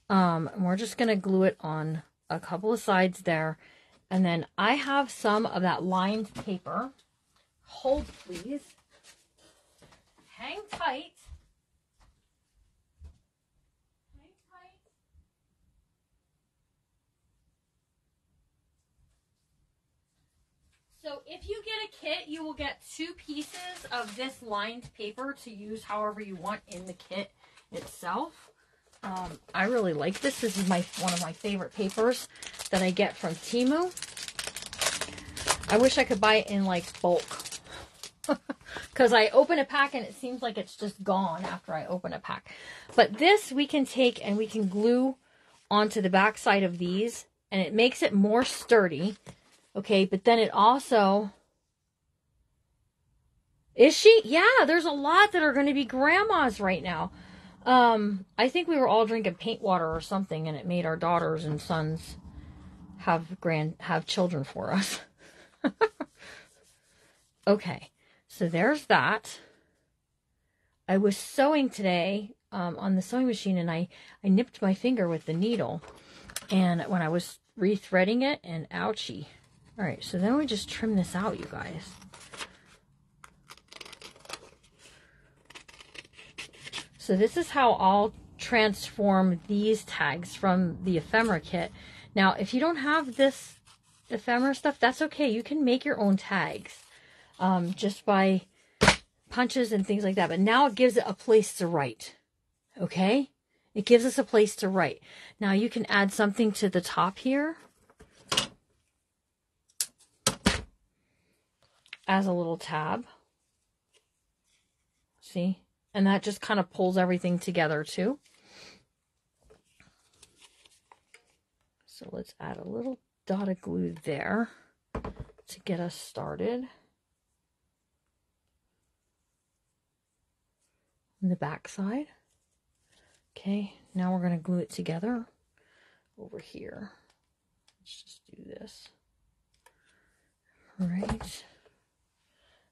And we're just going to glue it on a couple of sides there. And then I have some of that lined paper. Hold, please. Hang tight. Hang tight. So if you get a kit, you will get 2 pieces of this lined paper to use however you want in the kit itself. I really like this. This is one of my favorite papers that I get from Temu. I wish I could buy it in like bulk. Because I open a pack and it seems like it's just gone after I open a pack. But this we can take and we can glue onto the back side of these. And it makes it more sturdy. Okay, but then it also... Is she? Yeah, there's a lot that are going to be grandmas right now. I think we were all drinking paint water or something, and it made our daughters and sons have children for us. Okay, so there's that. I was sewing today on the sewing machine, and I nipped my finger with the needle. And when I was rethreading it, and ouchie. All right, so then we just trim this out, you guys. So this is how I'll transform these tags from the ephemera kit. Now, if you don't have this ephemera stuff, that's okay. You can make your own tags just by punches and things like that. But now it gives it a place to write. Okay? It gives us a place to write. Now you can add something to the top here as a little tab. See? And that just kind of pulls everything together too. So let's add a little dot of glue there to get us started. On the back side. Okay, now we're going to glue it together over here. Let's just do this. All right.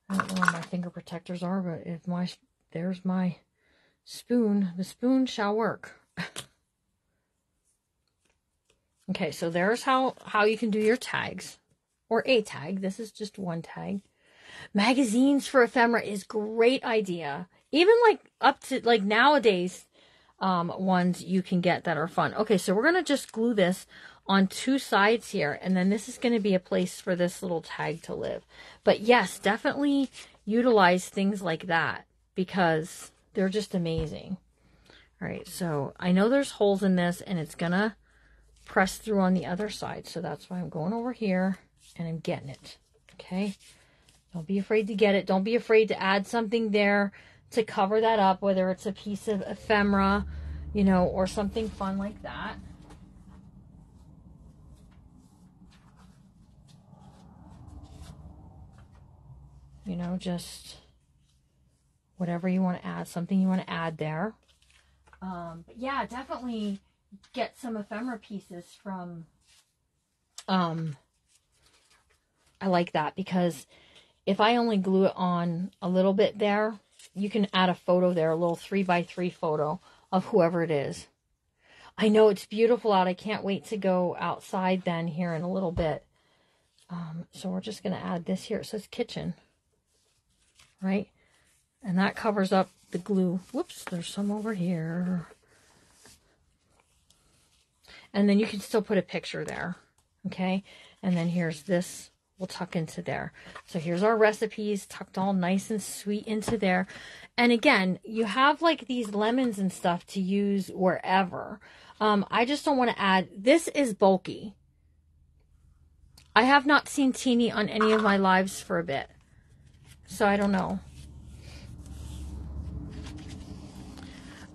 I don't know where my finger protectors are, but if there's my spoon, the spoon shall work. Okay, so there's how you can do your tags, or a tag. This is just one tag. Magazines for ephemera is a great idea. Even like up to like nowadays, ones you can get that are fun. Okay, so we're going to just glue this on two sides here, and then this is going to be a place for this little tag to live. But yes, definitely utilize things like that because they're just amazing. All right, so I know there's holes in this, and it's going to press through on the other side. So that's why I'm going over here, and I'm getting it. Okay, don't be afraid to get it. Don't be afraid to add something there to cover that up, whether it's a piece of ephemera, you know, or something fun like that. You know, just whatever you want to add, something you want to add there. But yeah, definitely get some ephemera pieces from, I like that because if I only glue it on a little bit there, you can add a photo there, a little 3x3 photo of whoever it is. I know it's beautiful out. I can't wait to go outside then here in a little bit. So we're just going to add this here. It says kitchen, right? And that covers up the glue. Whoops, there's some over here. And then you can still put a picture there, okay? And then here's this. We'll tuck into there. So here's our recipes tucked all nice and sweet into there. And again, you have like these lemons and stuff to use wherever. I just don't want to add, this is bulky. I have not seen Teeny on any of my lives for a bit. So I don't know.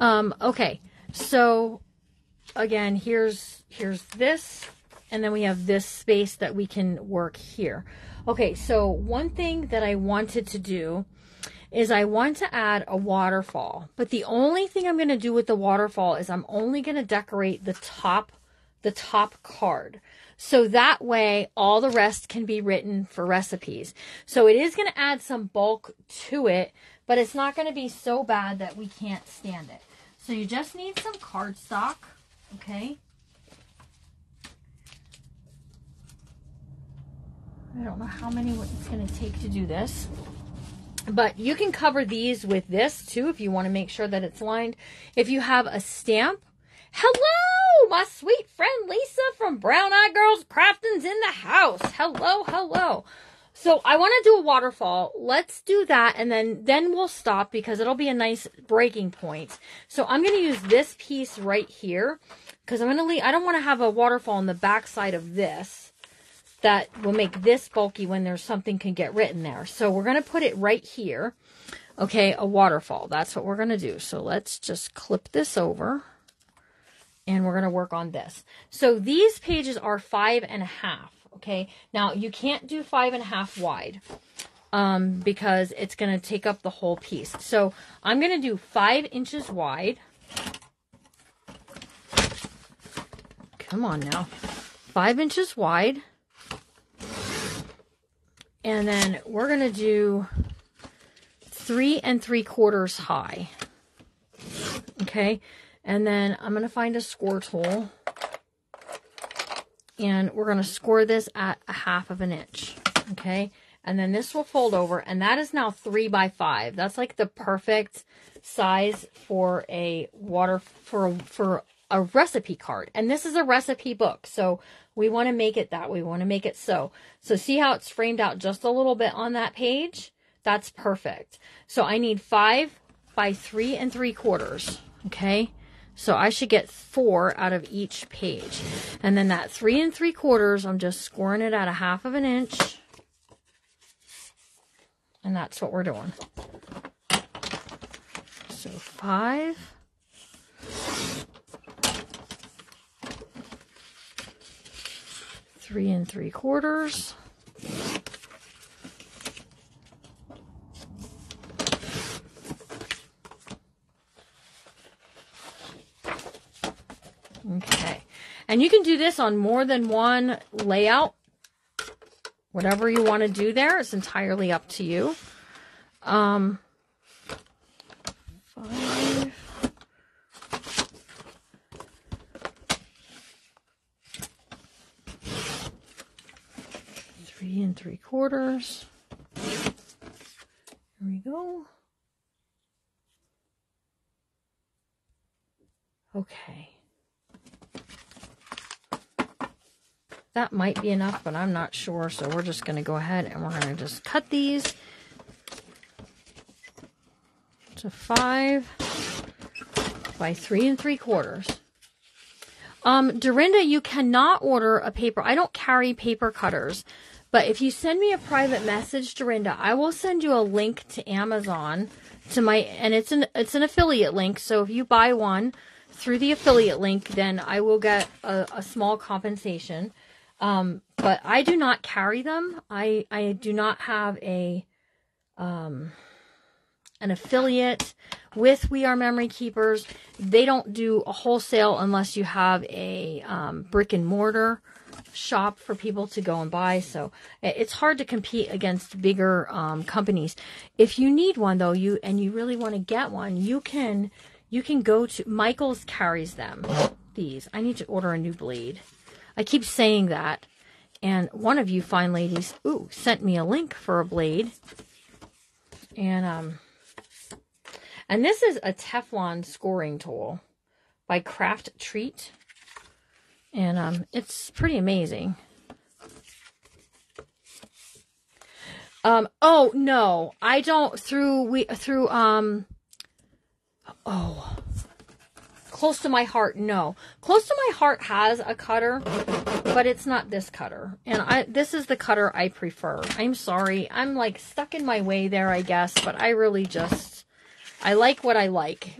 Okay. So again, here's this. And then we have this space that we can work here. Okay, so one thing that I wanted to do is I want to add a waterfall. But the only thing I'm going to do with the waterfall is I'm only going to decorate the top card. So that way all the rest can be written for recipes. So it is going to add some bulk to it, but it's not going to be so bad that we can't stand it. So you just need some cardstock, okay? I don't know how many it's going to take to do this. But you can cover these with this too if you want to make sure that it's lined. If you have a stamp. Hello, my sweet friend Lisa from Brown Eyed Girls Crafting's in the house. Hello, hello. So I want to do a waterfall. Let's do that, and then we'll stop because it'll be a nice breaking point. So I'm going to use this piece right here because I don't want to have a waterfall on the back side of this. That will make this bulky when there's something can get written there. So we're going to put it right here. Okay, a waterfall. That's what we're going to do. So let's just clip this over. And we're going to work on this. So these pages are 5.5. Okay, now you can't do 5.5 wide. Because it's going to take up the whole piece. So I'm going to do 5 inches wide. Come on now. 5 inches wide. And then we're going to do 3 3/4 high. Okay. And then I'm going to find a score tool. And we're going to score this at 1/2 inch. Okay. And then this will fold over, and that is now 3 by 5. That's like the perfect size for a for a recipe card. And this is a recipe book, so we want to make it that. We want to make it so. So see how it's framed out just a little bit on that page? That's perfect. So I need 5 by 3 3/4. Okay. So I should get 4 out of each page. And then that 3 3/4, I'm just scoring it at 1/2 inch. And that's what we're doing. So 5. 3 3/4. Okay. And you can do this on more than one layout. Whatever you want to do there, it's entirely up to you. 5. 3 3/4. Here we go. Okay. That might be enough, but I'm not sure. So we're just going to go ahead and we're going to just cut these to 5 by 3 3/4. Dorinda, you cannot order a paper. I don't carry paper cutters, but if you send me a private message, Dorinda, I will send you a link to Amazon and it's an affiliate link. So if you buy one through the affiliate link, then I will get a small compensation. But I do not carry them. I do not have an affiliate with We Are Memory Keepers. They don't do a wholesale unless you have a brick and mortar shop for people to go and buy. So it's hard to compete against bigger companies. If you need one though, and you really want to get one, you can go to Michael's carries them. These. I need to order a new blade. I keep saying that. And one of you fine ladies, sent me a link for a blade. And this is a Teflon scoring tool by Craft Treat. And it's pretty amazing. Oh no, I don't Close to My Heart, no. Close to My Heart has a cutter, but it's not this cutter. And this is the cutter I prefer. I'm sorry. I'm like stuck in my way there, I guess, but I really I like what I like.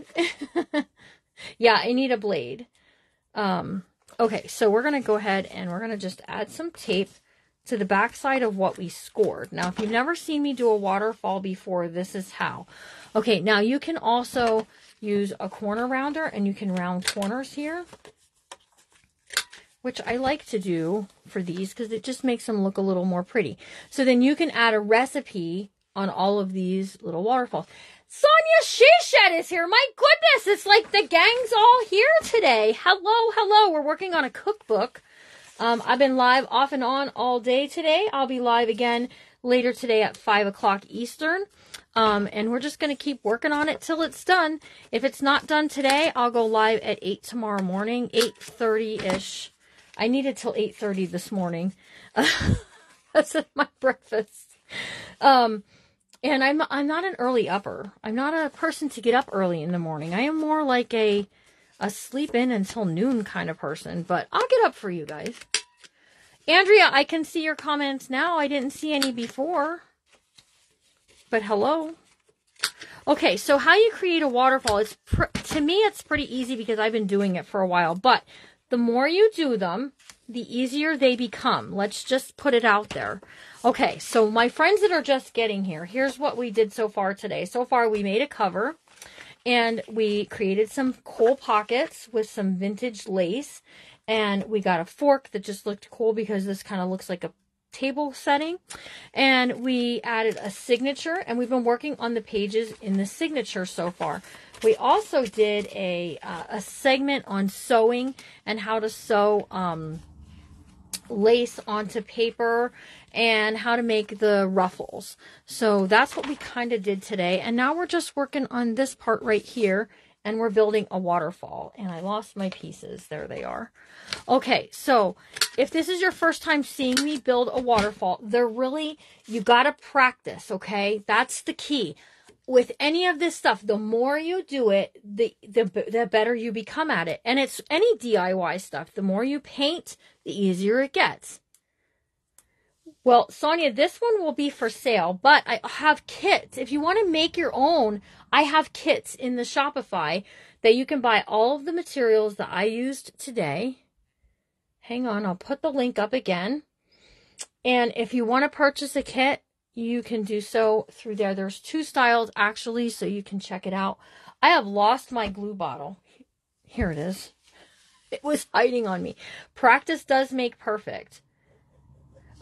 Yeah, I need a blade. Okay, so we're going to go ahead and we're going to just add some tape to the back side of what we scored. Now, if you've never seen me do a waterfall before, this is how. Okay, now you can also use a corner rounder and you can round corners here, which I like to do for these because it just makes them look a little more pretty. So then you can add a recipe on all of these little waterfalls. Sonia Sheshet is here. My goodness, it's like the gang's all here today. Hello. We're working on a cookbook. I've been live off and on all day today. I'll be live again later today at 5 o'clock Eastern. And we're just going to keep working on it till it's done. If it's not done today, I'll go live at 8 tomorrow morning, 8:30-ish. I needed till 8:30 this morning. That's my breakfast. And I'm not an early upper. I'm not a person to get up early in the morning. I am more like a sleep in until noon kind of person, but I'll get up for you guys. Andrea, I can see your comments now. I didn't see any before. But hello. Okay, so how you create a waterfall, to me it's pretty easy because I've been doing it for a while, but the more you do them, the easier they become. Let's just put it out there. Okay, so my friends that are just getting here, here's what we did so far today. So far we made a cover and we created some cool pockets with some vintage lace, and we got a fork that just looked cool because this kind of looks like a table setting, and we added a signature, and we've been working on the pages in the signature so far. We also did a segment on sewing and how to sew lace onto paper and how to make the ruffles. So that's what we kind of did today. And now we're just working on this part right here, and we're building a waterfall. And I lost my pieces. There they are. Okay, so if this is your first time seeing me build a waterfall, you got to practice, okay? That's the key. With any of this stuff, the more you do it, the better you become at it. And it's any DIY stuff. The more you paint, the easier it gets. Well, Sonia, this one will be for sale, but I have kits. If you want to make your own, I have kits in the Shopify that you can buy all of the materials that I used today. Hang on, I'll put the link up again. And if you want to purchase a kit, you can do so through there. There's 2 styles actually, so you can check it out. I have lost my glue bottle. Here it is. It was hiding on me. Practice does make perfect.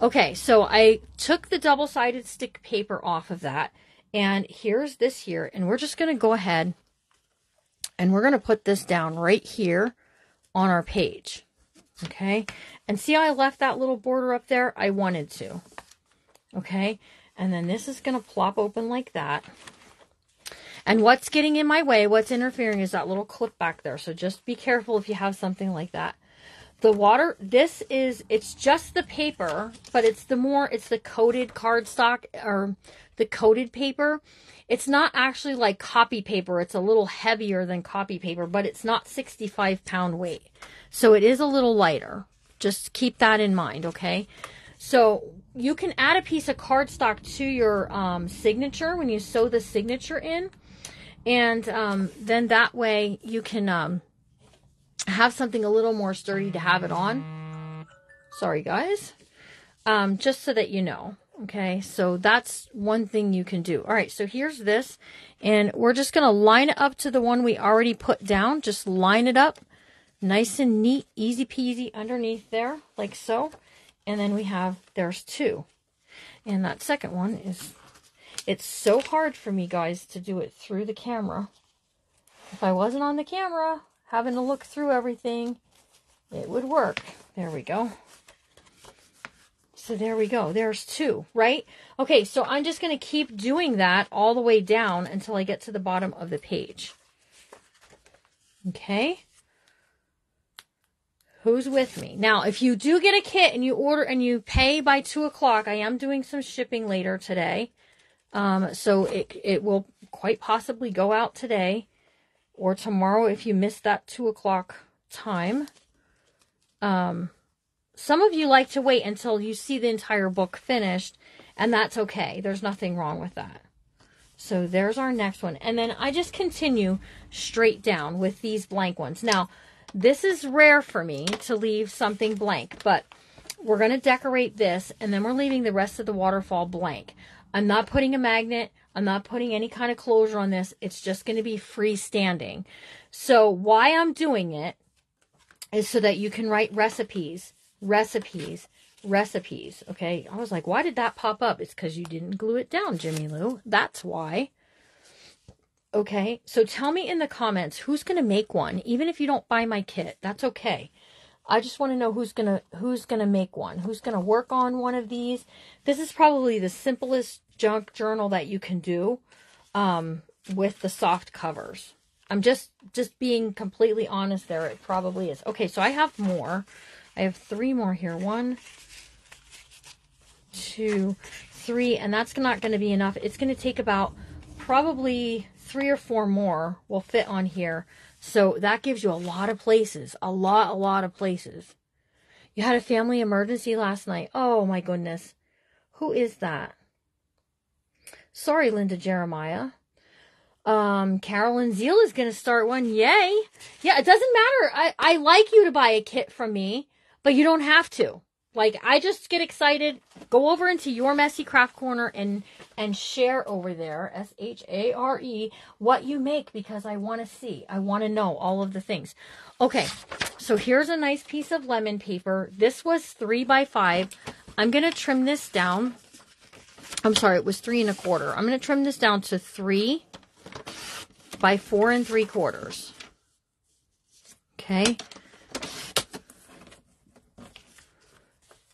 Okay, so I took the double-sided stick paper off of that, and here's this here, and we're just going to go ahead and we're going to put this down right here on our page. Okay, and see how I left that little border up there? I wanted to. Okay, and then this is going to plop open like that. And what's getting in my way, what's interfering is that little clip back there. So just be careful if you have something like that. The water, it's just the paper, but it's the coated cardstock or the coated paper. It's not actually like copy paper. It's a little heavier than copy paper, but it's not 65-pound weight. So it is a little lighter. Just keep that in mind, okay? So you can add a piece of cardstock to your signature when you sew the signature in. And then that way you can have something a little more sturdy to have it on. Sorry, guys. Just so that you know. Okay, so that's one thing you can do. All right, so here's this. And we're just going to line it up to the one we already put down. Just line it up nice and neat, easy peasy underneath there, like so. And then there's 2. And that second one it's so hard for me, guys, to do it through the camera. If I wasn't on the camera, having to look through everything, it would work. There we go. So there we go. There's 2, right? Okay, so I'm just going to keep doing that all the way down until I get to the bottom of the page. Okay. Who's with me? Now, if you do get a kit and you order and you pay by 2 o'clock, I am doing some shipping later today. So it will quite possibly go out today or tomorrow if you miss that 2 o'clock time. Some of you like to wait until you see the entire book finished, and that's okay. There's nothing wrong with that. So there's our next one. And then I just continue straight down with these blank ones. Now, this is rare for me to leave something blank, but we're going to decorate this, and then we're leaving the rest of the waterfall blank. I'm not putting a magnet. I'm not putting any kind of closure on this. It's just going to be freestanding. So why I'm doing it is so that you can write recipes. Okay, I was like, why did that pop up? It's because you didn't glue it down, Jimmy Lou. That's why. Okay, so tell me in the comments who's gonna make one, even if you don't buy my kit. That's okay. I just want to know who's gonna make one, who's gonna work on one of these. This is probably the simplest junk journal that you can do with the soft covers. I'm just being completely honest there. It probably is. Okay, so I have more. I have 3 more here. 1, 2, 3, and that's not going to be enough. It's going to take about probably 3 or 4 more will fit on here. So that gives you a lot of places. A lot of places. You had a family emergency last night. Oh my goodness. Who is that? Sorry, Linda Jeremiah. Carolyn Zeal is going to start one. Yay. Yeah, it doesn't matter. I like you to buy a kit from me, but you don't have to. Like, I just get excited. Go over into your Messy Craft Corner and share over there, SHARE, what you make, because I want to see. I want to know all of the things. Okay, so here's a nice piece of lemon paper. This was 3 by 5. I'm going to trim this down. I'm sorry, it was 3 1/4. I'm going to trim this down to 3 by 4 3/4. Okay.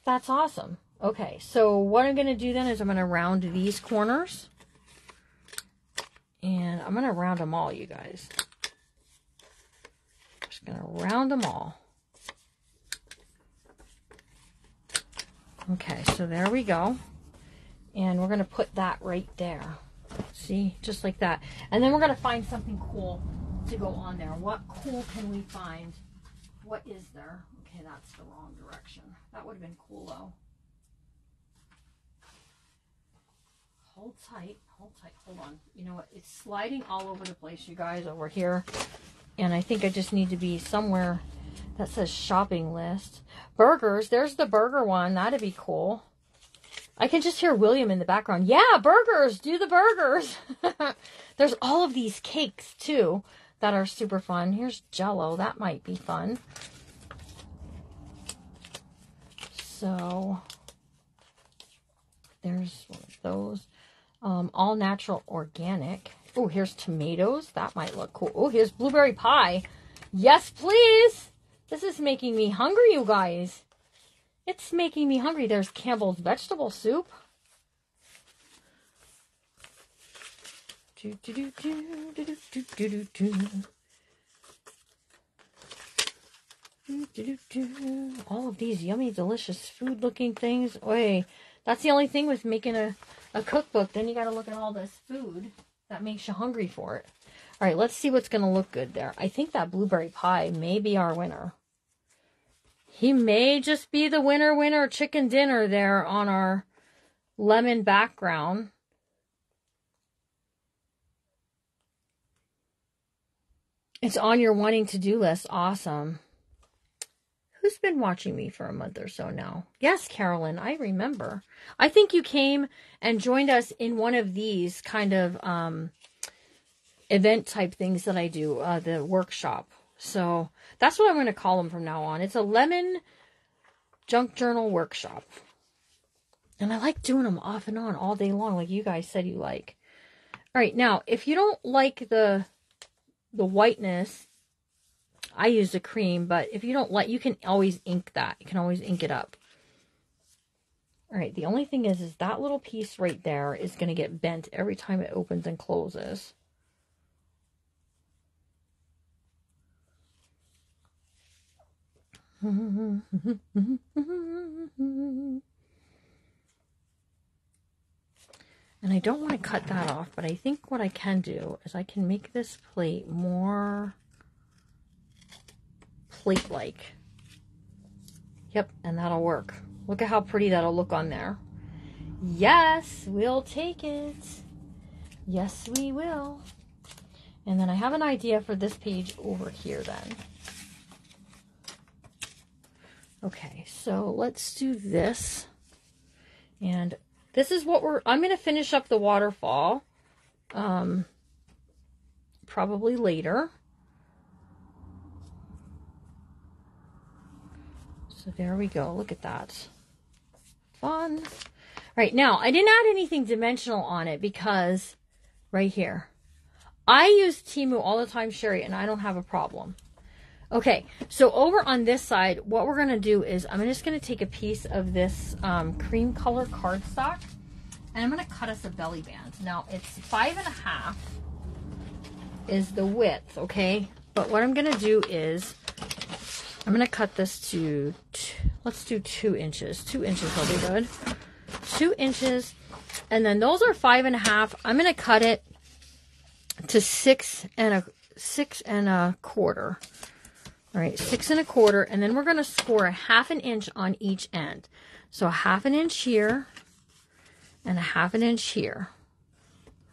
That's awesome. Okay, so what I'm going to do then is I'm going to round these corners. And I'm going to round them all, you guys. Just going to round them all. Okay, so there we go. And we're going to put that right there. See, just like that. And then we're going to find something cool to go on there. What cool can we find? What is there? Okay, that's the wrong direction. That would have been cool, though. Hold tight, hold on. You know what? It's sliding all over the place, you guys, over here. And I think I just need to be somewhere that says shopping list. Burgers, there's the burger one. That'd be cool. I can just hear William in the background. Yeah, burgers, do the burgers. There's all of these cakes, too, that are super fun. Here's Jell-O. That might be fun. So, there's one of those. All natural organic. Oh, here's tomatoes. That might look cool. Oh, here's blueberry pie. Yes, please. This is making me hungry, you guys. It's making me hungry. There's Campbell's vegetable soup. All of these yummy, delicious food-looking things. Oy, that's the only thing with making a cookbook. Then you got to look at all this food that makes you hungry for it. All right, let's see what's going to look good there. I think that blueberry pie may be our winner. He may just be the winner chicken dinner there on our lemon background. It's on your wanting to do list. Awesome. Who's been watching me for a month or so now? Yes, Carolyn, I remember. I think you came and joined us in one of these kind of event type things that I do, the workshop. So that's what I'm going to call them from now on. It's a lemon junk journal workshop. And I like doing them off and on all day long, like you guys said you like. All right, now, if you don't like the whiteness, I use a cream, but if you don't like, you can always ink that. You can always ink it up. All right, the only thing is that little piece right there is going to get bent every time it opens and closes. And I don't want to cut that off, but I think what I can do is I can make this plate more plate-like. Yep, and that'll work. Look at how pretty that'll look on there. Yes, we'll take it. Yes, we will. And then I have an idea for this page over here then. Okay, so let's do this. And this is what I'm going to finish up the waterfall. Probably later. So there we go. Look at that. Fun. Right, now, I didn't add anything dimensional on it because right here. I use Temu all the time, Sherry, and I don't have a problem. Okay, so over on this side, what we're going to do is I'm just going to take a piece of this cream color cardstock, and I'm going to cut us a belly band. Now, it's 5.5 is the width, okay? But what I'm going to do is I'm going to cut this to, let's do 2 inches. 2 inches will be good. 2 inches, and then those are 5.5. I'm going to cut it to 6 1/4. All right, 6 1/4, and then we're going to score a 1/2 inch on each end. So a 1/2 inch here and a 1/2 inch here.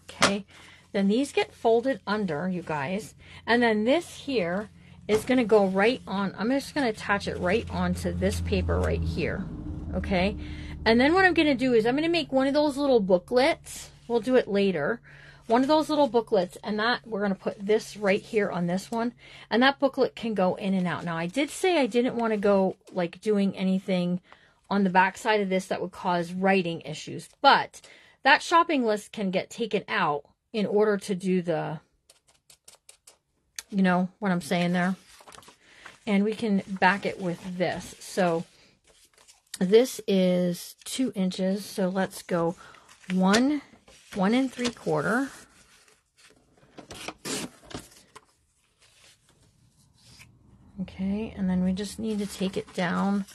Okay, then these get folded under, you guys, and then this here is going to go right on. I'm just going to attach it right onto this paper right here. Okay, and then what I'm going to do is I'm going to make one of those little booklets. We'll do it later. One of those little booklets, and that we're going to put this right here on this one, and that booklet can go in and out. Now, I did say I didn't want to go like doing anything on the back side of this that would cause writing issues, but that shopping list can get taken out in order to do the, you know what I'm saying there, and we can back it with this. So This is 2 inches, so let's go 1 3/4. Okay, and then we just need to take it down.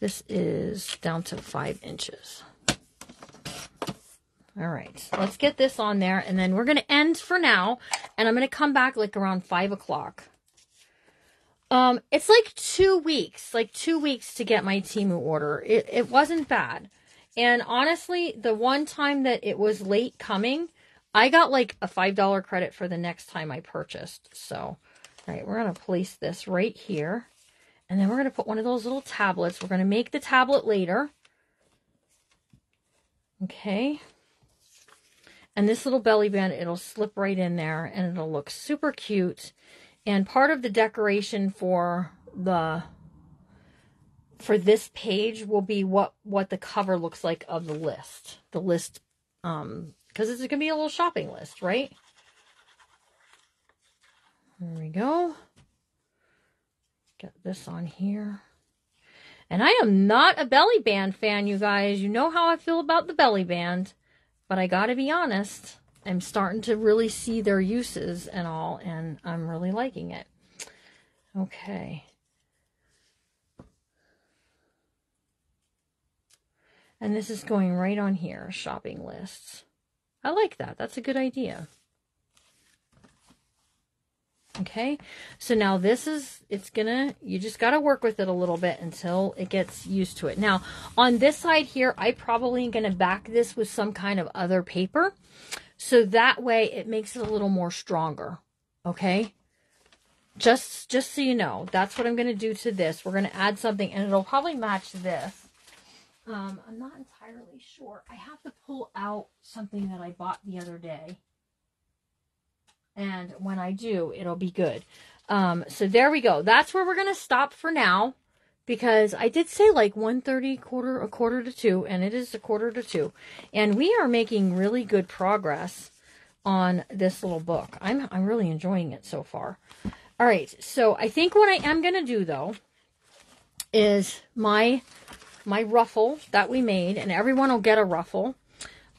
This is down to 5 inches. All right, let's get this on there, and then we're going to end for now, and I'm going to come back like around 5 o'clock. It's like 2 weeks, to get my Temu order. It wasn't bad. And honestly, the one time that it was late coming, I got like a $5 credit for the next time I purchased. So, all right, we're going to place this right here. And then we're going to put one of those little tablets. We're going to make the tablet later. Okay. And this little belly band, it'll slip right in there and it'll look super cute. And part of the decoration for this page will be what the cover looks like of the list. The list, because it's going to be a little shopping list, right? There we go. Get this on here. And I am not a belly band fan, you guys. You know how I feel about the belly band. But I gotta be honest, I'm starting to really see their uses and all, and I'm really liking it. Okay. And this is going right on here, shopping lists. I like that. That's a good idea. Okay, so now this is, you just got to work with it a little bit until it gets used to it. Now, on this side here, I probably am going to back this with some kind of other paper. So that way it makes it a little more stronger. Okay, just so you know, that's what I'm going to do to this. We're going to add something and it'll probably match this. I'm not entirely sure. I have to pull out something that I bought the other day. And when I do, it'll be good. So there we go. That's where we're going to stop for now. Because I did say like 1:30, a quarter to 2. And it is a quarter to 2. And we are making really good progress on this little book. I'm really enjoying it so far. All right. So I think what I am going to do, though, is my ruffle that we made. And everyone will get a ruffle.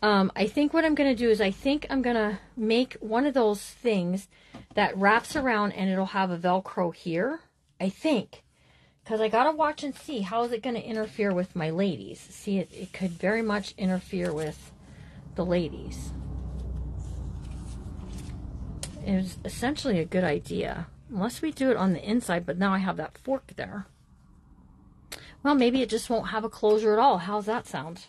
I think what I'm going to do is I'm going to make one of those things that wraps around and it'll have a Velcro here. I think. Because I got to watch and see how is it going to interfere with my ladies. See, it could very much interfere with the ladies. It was essentially a good idea. Unless we do it on the inside, but now I have that fork there. Well, maybe it just won't have a closure at all. How's that sound?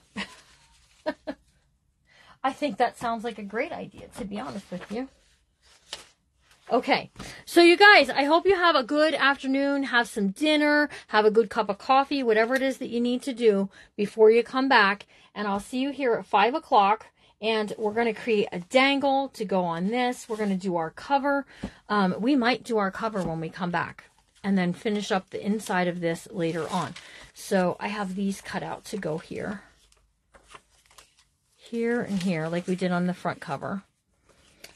I think that sounds like a great idea, to be honest with you. Okay, so you guys, I hope you have a good afternoon, have some dinner, have a good cup of coffee, whatever it is that you need to do before you come back. And I'll see you here at 5 o'clock. And we're going to create a dangle to go on this. We're going to do our cover. We might do our cover when we come back. And then finish up the inside of this later on. So I have these cut out to go here. Here and here, like we did on the front cover.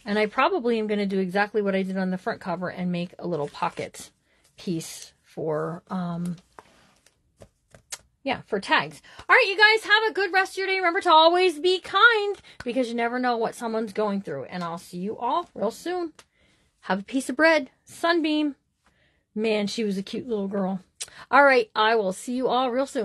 And I probably am going to do exactly what I did on the front cover and make a little pocket piece for, for tags. All right, you guys, have a good rest of your day. Remember to always be kind because you never know what someone's going through. And I'll see you all real soon. Have a piece of bread. Sunbeam. Man, she was a cute little girl. All right, I will see you all real soon.